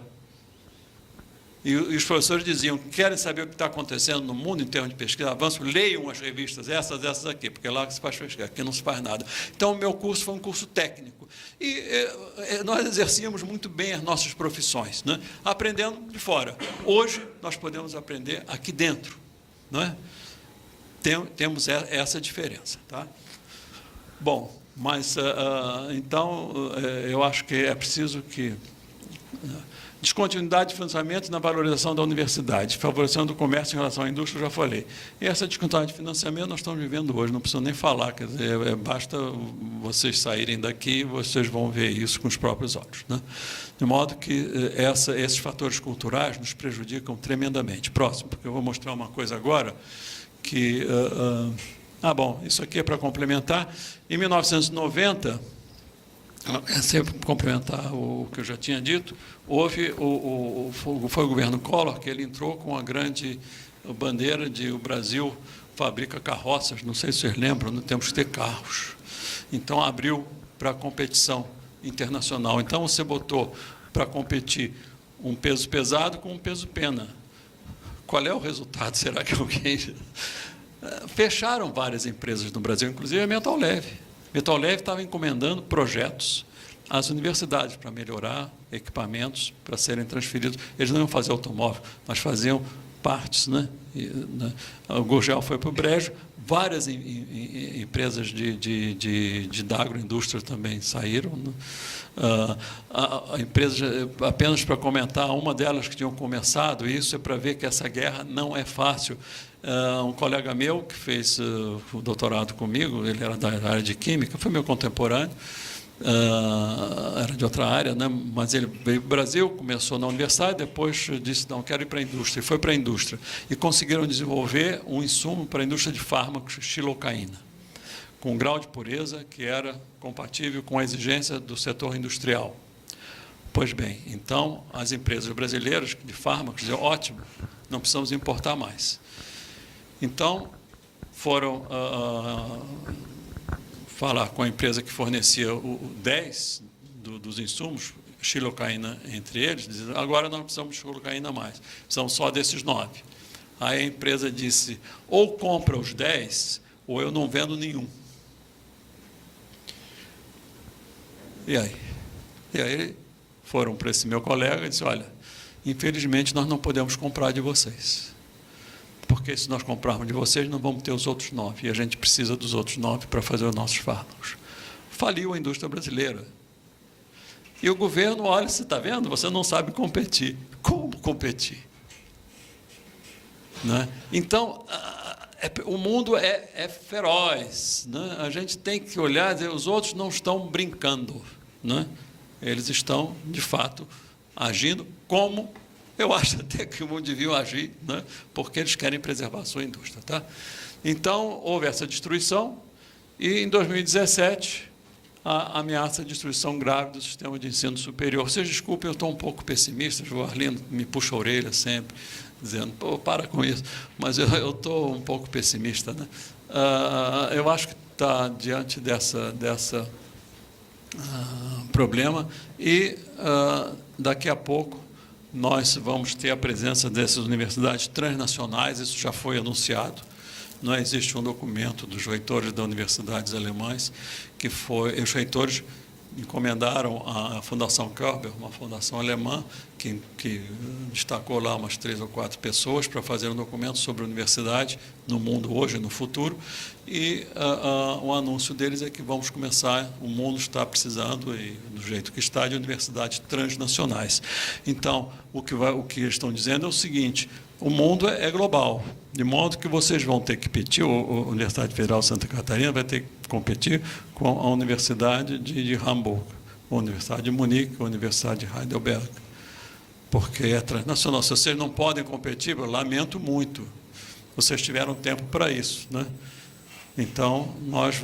E os professores diziam, querem saber o que está acontecendo no mundo em termos de pesquisa, avanço, leiam as revistas, essas aqui, porque é lá que se faz pesquisa, aqui não se faz nada. Então, o meu curso foi um curso técnico. E nós exercíamos muito bem as nossas profissões, né? Aprendendo de fora. Hoje, nós podemos aprender aqui dentro, não é? Temos essa diferença. Tá? Bom, mas, então, eu acho que é preciso que... Descontinuidade de financiamento na valorização da universidade, favorecendo o comércio em relação à indústria, eu já falei. E essa descontinuidade de financiamento nós estamos vivendo hoje, não preciso nem falar, quer dizer, basta vocês saírem daqui e vocês vão ver isso com os próprios olhos, né? De modo que esses fatores culturais nos prejudicam tremendamente. Próximo, porque eu vou mostrar uma coisa agora que... bom, isso aqui é para complementar. Em 1990... sempre complementar o que eu já tinha dito, foi o governo Collor que ele entrou com a grande bandeira de o Brasil fabrica carroças, não sei se vocês lembram, não temos que ter carros. Então, abriu para a competição internacional. Então, você botou para competir um peso pesado com um peso pena. Qual é o resultado? Será que alguém... Fecharam várias empresas no Brasil, inclusive a Metal Leve. Metal Leve estava encomendando projetos às universidades para melhorar equipamentos, para serem transferidos. Eles não iam fazer automóvel, mas faziam partes, né? O Gurgel foi para o brejo, várias empresas de agroindústria também saíram, né? A empresa, apenas para comentar, uma delas que tinham começado, isso é para ver que essa guerra não é fácil. Um colega meu que fez o doutorado comigo, ele era da área de química, foi meu contemporâneo, era de outra área, né? Mas ele veio para o Brasil, começou na universidade, depois disse, não, quero ir para a indústria, e foi para a indústria. E conseguiram desenvolver um insumo para a indústria de fármacos, xilocaína, com um grau de pureza que era compatível com a exigência do setor industrial. Pois bem, então, as empresas brasileiras de fármacos diziam, ótimo, não precisamos importar mais. Então, foram falar com a empresa que fornecia 10 dos insumos, xilocaína entre eles, dizendo, agora não precisamos de xilocaína mais, precisamos só desses 9. Aí a empresa disse, ou compra os 10, ou eu não vendo nenhum. E aí foram para esse meu colega e disse, olha, infelizmente nós não podemos comprar de vocês. Porque se nós comprarmos de vocês, não vamos ter os outros 9. E a gente precisa dos outros 9 para fazer os nossos fármacos. Faliu a indústria brasileira. E o governo, olha, você está vendo? Você não sabe competir. Como competir? Né? Então, o mundo é feroz. Né? A gente tem que olhar e dizer, os outros não estão brincando. Né? Eles estão, de fato, agindo como... Eu acho até que o mundo devia agir, né? Porque eles querem preservar a sua indústria. Tá? Então, houve essa destruição, e em 2017, a ameaça de destruição grave do sistema de ensino superior. Vocês desculpem, eu estou um pouco pessimista, o Arlindo me puxa a orelha sempre, dizendo, pô, para com isso, mas eu estou um pouco pessimista, né? Eu acho que está diante dessa problema e daqui a pouco nós vamos ter a presença dessas universidades transnacionais, isso já foi anunciado. Não existe um documento dos reitores das universidades alemães que foi, os reitores encomendaram à Fundação Körber, uma fundação alemã, que destacou lá umas 3 ou 4 pessoas para fazer um documento sobre a universidade no mundo hoje e no futuro, e o anúncio deles é que vamos começar, o mundo está precisando, e do jeito que está, de universidades transnacionais. Então, o que eles estão dizendo é o seguinte: o mundo é global, de modo que vocês vão ter que competir, a Universidade Federal de Santa Catarina vai ter que competir com a Universidade de Hamburgo, a Universidade de Munique, a Universidade de Heidelberg, porque é transnacional. Se vocês não podem competir, eu lamento muito, vocês tiveram tempo para isso, né? Então, nós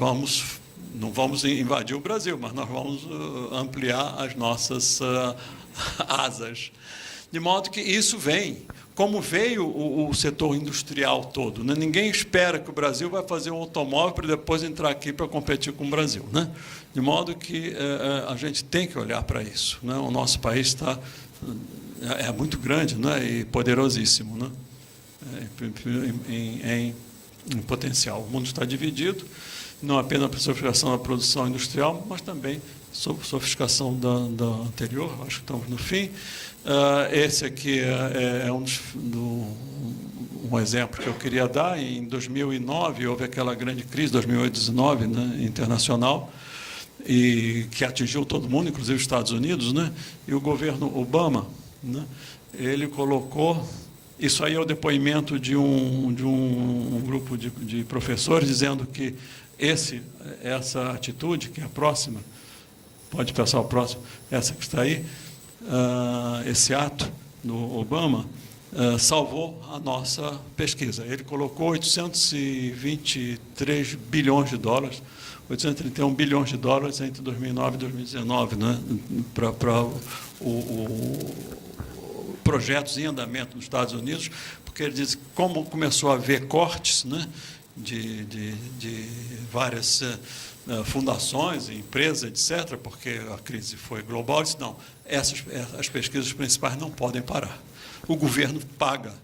não vamos invadir o Brasil, mas nós vamos ampliar as nossas asas. De modo que isso vem, como veio o setor industrial todo, né? Ninguém espera que o Brasil vai fazer um automóvel para depois entrar aqui para competir com o Brasil, né? De modo que a gente tem que olhar para isso, né? O nosso país é muito grande, né? E poderosíssimo, né? Em potencial. O mundo está dividido, não apenas para a sofisticação da produção industrial, mas também sobre a sofisticação da anterior, acho que estamos no fim. Esse aqui é um exemplo que eu queria dar. Em 2009, houve aquela grande crise, 2008-2009, né, internacional, e que atingiu todo mundo, inclusive os Estados Unidos, né, e o governo Obama, né, ele colocou... Isso aí é o depoimento de um grupo de professores dizendo que essa atitude, que é a próxima, pode passar o próximo, essa que está aí, esse ato do Obama salvou a nossa pesquisa. Ele colocou 823 bilhões de dólares, 831 bilhões de dólares entre 2009 e 2019, né, para projetos em andamento nos Estados Unidos, porque ele diz que como começou a haver cortes, né, de várias fundações, empresas, etc., porque a crise foi global, ele disse, não, as pesquisas principais não podem parar. O governo paga.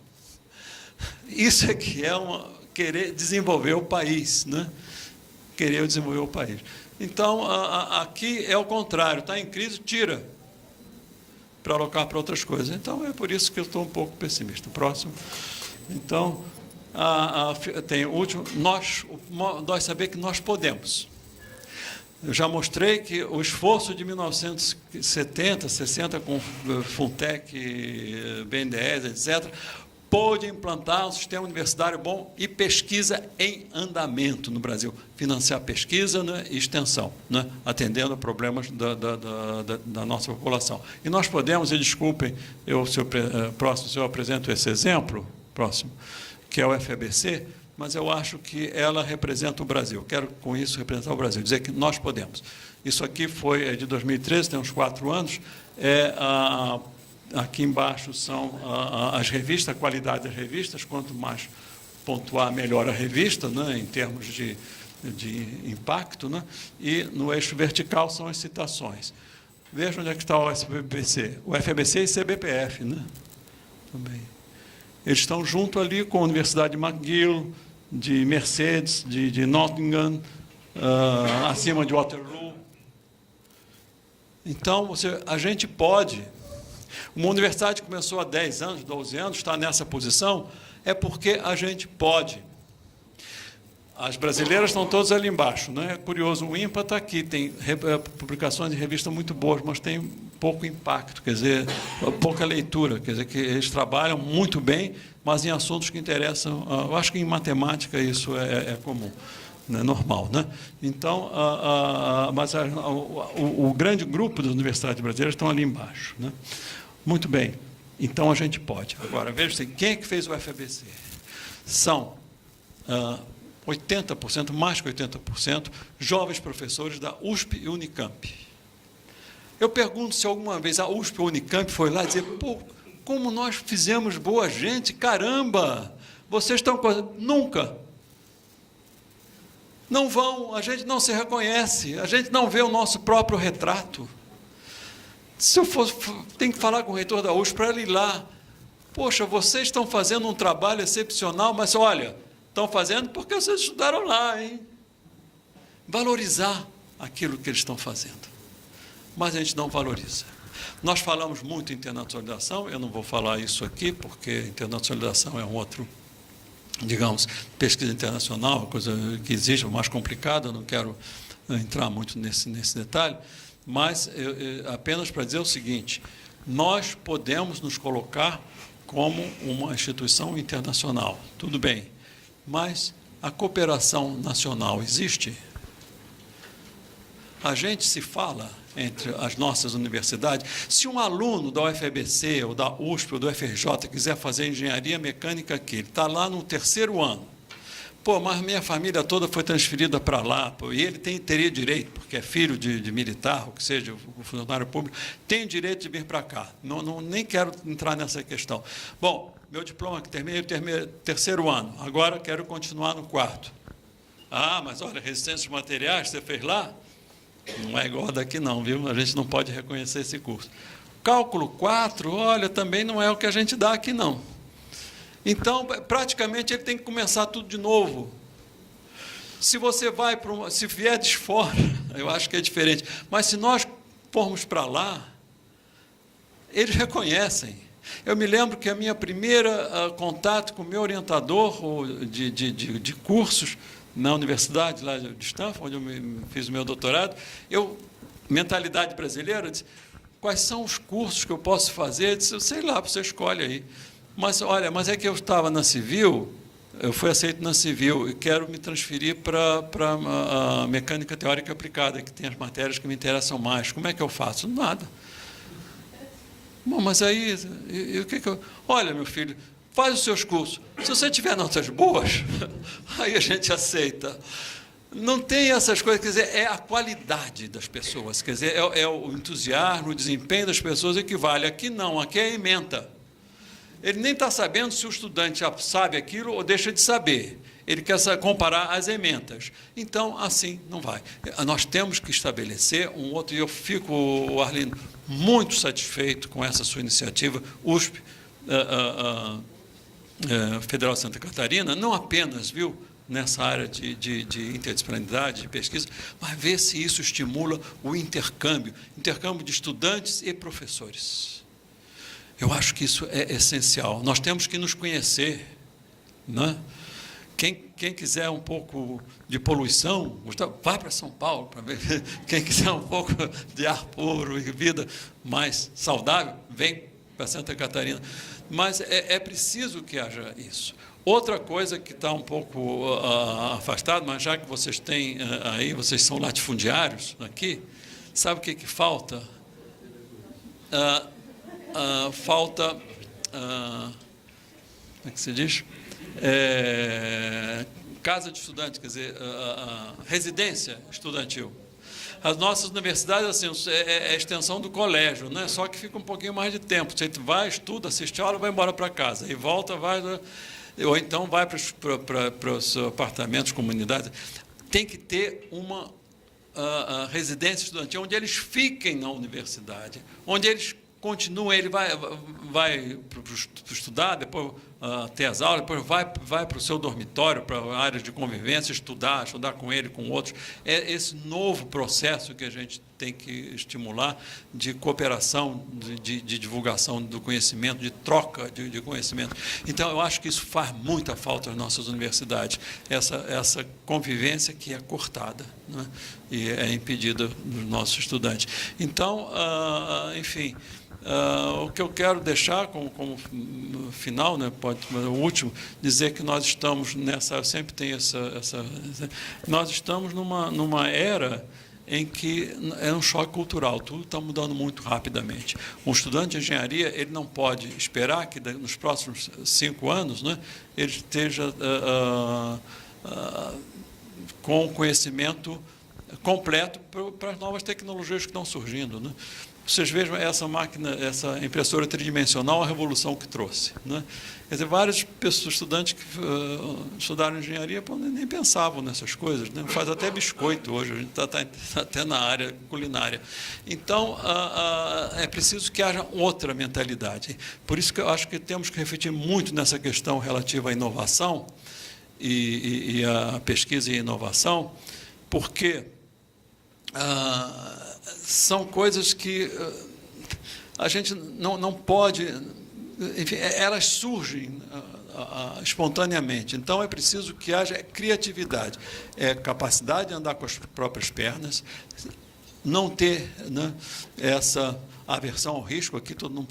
Isso é que é querer desenvolver o país, né? Querer desenvolver o país. Então, aqui é o contrário, está em crise, tira, para alocar para outras coisas. Então, é por isso que eu estou um pouco pessimista. Próximo. Então, tem o último, nós saber que nós podemos. Eu já mostrei que o esforço de 1970, 60, com Funtech, BNDES, etc., pôde implantar um sistema universitário bom e pesquisa em andamento no Brasil, financiar pesquisa, né, e extensão, né, atendendo a problemas da nossa população. E nós podemos, e desculpem, eu apresento esse exemplo, próximo, que é o FEBC, mas eu acho que ela representa o Brasil. Quero, com isso, representar o Brasil, dizer que nós podemos. Isso aqui foi de 2013, tem uns 4 anos, aqui embaixo são as revistas, a qualidade das revistas, quanto mais pontuar, melhor a revista, né, em termos de impacto, né, e no eixo vertical são as citações. Veja onde é que está o FEBC. O FEBC e CBPF, né, também. Eles estão junto ali com a Universidade de McGill, de Mercedes, de Nottingham, acima de Waterloo. Então, a gente pode... Uma universidade que começou há 10 anos, 12 anos, está nessa posição, é porque a gente pode. As brasileiras estão todas ali embaixo, né? É curioso, o INPA está aqui, tem publicações de revistas muito boas, mas tem pouco impacto, quer dizer, pouca leitura, quer dizer, que eles trabalham muito bem, mas em assuntos que interessam. Eu acho que em matemática isso é comum, é normal, né? Então, mas o grande grupo das universidades brasileiras estão ali embaixo, né? Muito bem, então a gente pode. Agora, veja quem é que fez o FEBC. São 80%, mais que 80%, jovens professores da USP e Unicamp. Eu pergunto se alguma vez a USP ou a Unicamp foi lá dizer, pô, como nós fizemos boa gente, caramba, vocês estão... Nunca. Não vão, a gente não se reconhece, a gente não vê o nosso próprio retrato. Se eu for, tenho que falar com o reitor da USP para ele ir lá. Poxa, vocês estão fazendo um trabalho excepcional, mas olha, estão fazendo porque vocês estudaram lá, hein? Valorizar aquilo que eles estão fazendo. Mas a gente não valoriza. Nós falamos muito em internacionalização, eu não vou falar isso aqui, porque internacionalização é um outro, digamos, pesquisa internacional, coisa que exige, mais complicada, eu não quero entrar muito nesse detalhe, mas apenas para dizer o seguinte, nós podemos nos colocar como uma instituição internacional, tudo bem, mas a cooperação nacional existe? A gente se fala entre as nossas universidades. Se um aluno da UFABC, ou da USP, ou do FRJ, quiser fazer engenharia mecânica aqui, ele está lá no 3º ano. Pô, mas minha família toda foi transferida para lá, pô, e ele teria direito, porque é filho de militar, ou que seja, o funcionário público, tem direito de vir para cá. Nem quero entrar nessa questão. Bom, meu diploma que terminei 3º ano, agora quero continuar no 4º. Ah, mas olha, resistência de materiais, você fez lá? Não é igual daqui não, viu? A gente não pode reconhecer esse curso. Cálculo 4, olha, também não é o que a gente dá aqui não. Então, praticamente, ele tem que começar tudo de novo. Se você vai para se vier de fora, eu acho que é diferente. Mas se nós formos para lá, eles reconhecem. Eu me lembro que a minha primeira contato com o meu orientador de cursos na universidade lá de Stanford, onde eu fiz o meu doutorado, mentalidade brasileira, disse, quais são os cursos que eu posso fazer? Eu disse, sei lá, você escolhe aí. Mas, olha, mas é que eu estava na Civil, eu fui aceito na Civil e quero me transferir para a mecânica teórica aplicada, que tem as matérias que me interessam mais. Como é que eu faço? Nada. Bom, mas aí, o que eu... Olha, meu filho, faz os seus cursos. Se você tiver notas boas, aí a gente aceita. Não tem essas coisas, quer dizer, é a qualidade das pessoas, quer dizer, é o entusiasmo, o desempenho das pessoas que vale. Aqui não, aqui é a ementa. Ele nem está sabendo se o estudante já sabe aquilo ou deixa de saber. Ele quer comparar as ementas. Então, assim, não vai. Nós temos que estabelecer um outro, e eu fico, Arlindo, muito satisfeito com essa sua iniciativa, USP, Federal de Santa Catarina, não apenas, viu, nessa área de interdisciplinaridade, de pesquisa, mas ver se isso estimula o intercâmbio de estudantes e professores. Eu acho que isso é essencial. Nós temos que nos conhecer, né? Quem quiser um pouco de poluição, vá para São Paulo para ver. Quem quiser um pouco de ar puro e vida mais saudável, vem para Santa Catarina. Mas é preciso que haja isso. Outra coisa que está um pouco afastado, mas já que vocês têm aí, vocês são latifundiários aqui, sabe o que falta? Falta, como é que se diz? Casa de estudante, quer dizer, residência estudantil. As nossas universidades, assim, é a extensão do colégio, né? Só que fica um pouquinho mais de tempo. Você vai, estuda, assiste aula, vai embora para casa. E volta, vai... Ou então vai para os apartamentos, comunidades. Tem que ter uma residência estudantil onde eles fiquem na universidade, onde eles continuem, ele vai para estudar, depois ter as aulas, depois vai para o seu dormitório, para a área de convivência, estudar com ele, com outros. É esse novo processo que a gente tem que estimular de cooperação, de divulgação do conhecimento, de troca de conhecimento. Então, eu acho que isso faz muita falta às nossas universidades, essa convivência que é cortada, né? E é impedida dos nossos estudantes. Então, enfim... o que eu quero deixar como final, né, o último, dizer que nós estamos nessa, eu sempre tenho nós estamos numa era em que é um choque cultural, tudo está mudando muito rapidamente. Um estudante de engenharia, ele não pode esperar que nos próximos 5 anos, né, ele esteja com conhecimento completo para as novas tecnologias que estão surgindo, né? Vocês vejam essa máquina, essa impressora tridimensional, a revolução que trouxe, né? Quer dizer, vários estudantes que estudaram engenharia nem pensavam nessas coisas, né? Faz até biscoito hoje, a gente está até na área culinária. Então, é preciso que haja outra mentalidade. Por isso que eu acho que temos que refletir muito nessa questão relativa à inovação e à pesquisa e inovação, porque são coisas que a gente não pode... Enfim, elas surgem espontaneamente. Então, é preciso que haja criatividade, capacidade de andar com as próprias pernas, não ter, né, essa aversão ao risco. Aqui todo mundo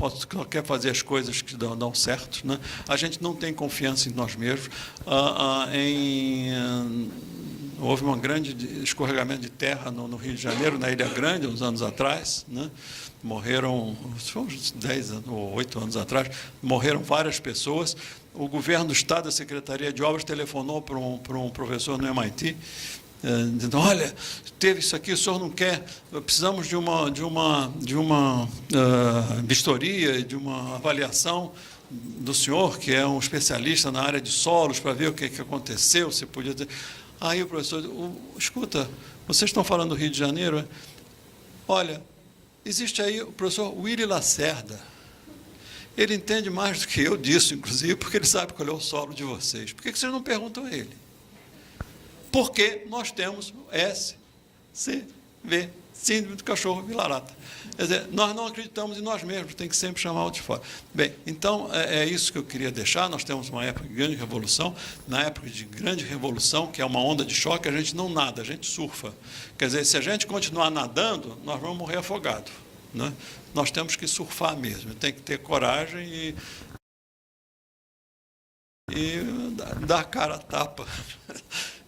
quer fazer as coisas que dão certo, né? A gente não tem confiança em nós mesmos. Houve um grande escorregamento de terra no Rio de Janeiro, na Ilha Grande, uns anos atrás, né? Morreram, uns 10 ou 8 anos atrás, morreram várias pessoas. O governo do Estado, a Secretaria de Obras, telefonou para um professor no MIT, dizendo: olha, teve isso aqui, o senhor não quer, precisamos de uma vistoria, de uma avaliação do senhor, que é um especialista na área de solos, para ver o que aconteceu, se podia ter... Aí o professor: escuta, vocês estão falando do Rio de Janeiro? Olha, existe aí o professor Willy Lacerda. Ele entende mais do que eu disso, inclusive, porque ele sabe qual é o solo de vocês. Por que vocês não perguntam a ele? Porque nós temos SCV, Síndrome do Cachorro Vira-Lata. Quer dizer, nós não acreditamos em nós mesmos, tem que sempre chamar o de fora. Bem, então, é isso que eu queria deixar. Nós temos uma época de grande revolução. Na época de grande revolução, que é uma onda de choque, a gente não nada, a gente surfa. Quer dizer, se a gente continuar nadando, nós vamos morrer afogados, né? Nós temos que surfar mesmo, tem que ter coragem e dar a cara a tapa.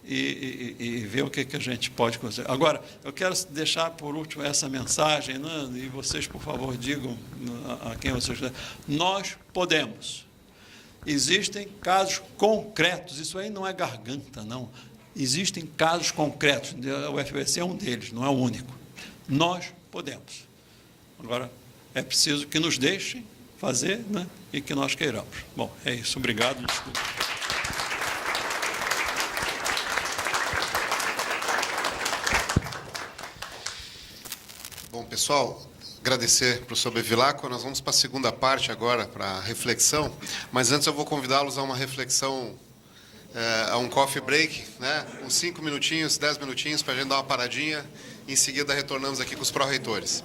E ver o que a gente pode conseguir. Agora, eu quero deixar por último essa mensagem, né? E vocês, por favor, digam a quem vocês quiserem. Nós podemos. Existem casos concretos, isso aí não é garganta, não. Existem casos concretos, o FBC é um deles, não é o único. Nós podemos. Agora, é preciso que nos deixem fazer, né? E que nós queiramos. Bom, é isso. Obrigado, desculpa. Bom, pessoal, agradecer para o professor Bevilacqua. Nós vamos para a segunda parte agora, para a reflexão, mas antes eu vou convidá-los a uma reflexão, a um coffee break, né? Uns 5 minutinhos, 10 minutinhos, para a gente dar uma paradinha, e em seguida retornamos aqui com os pró-reitores.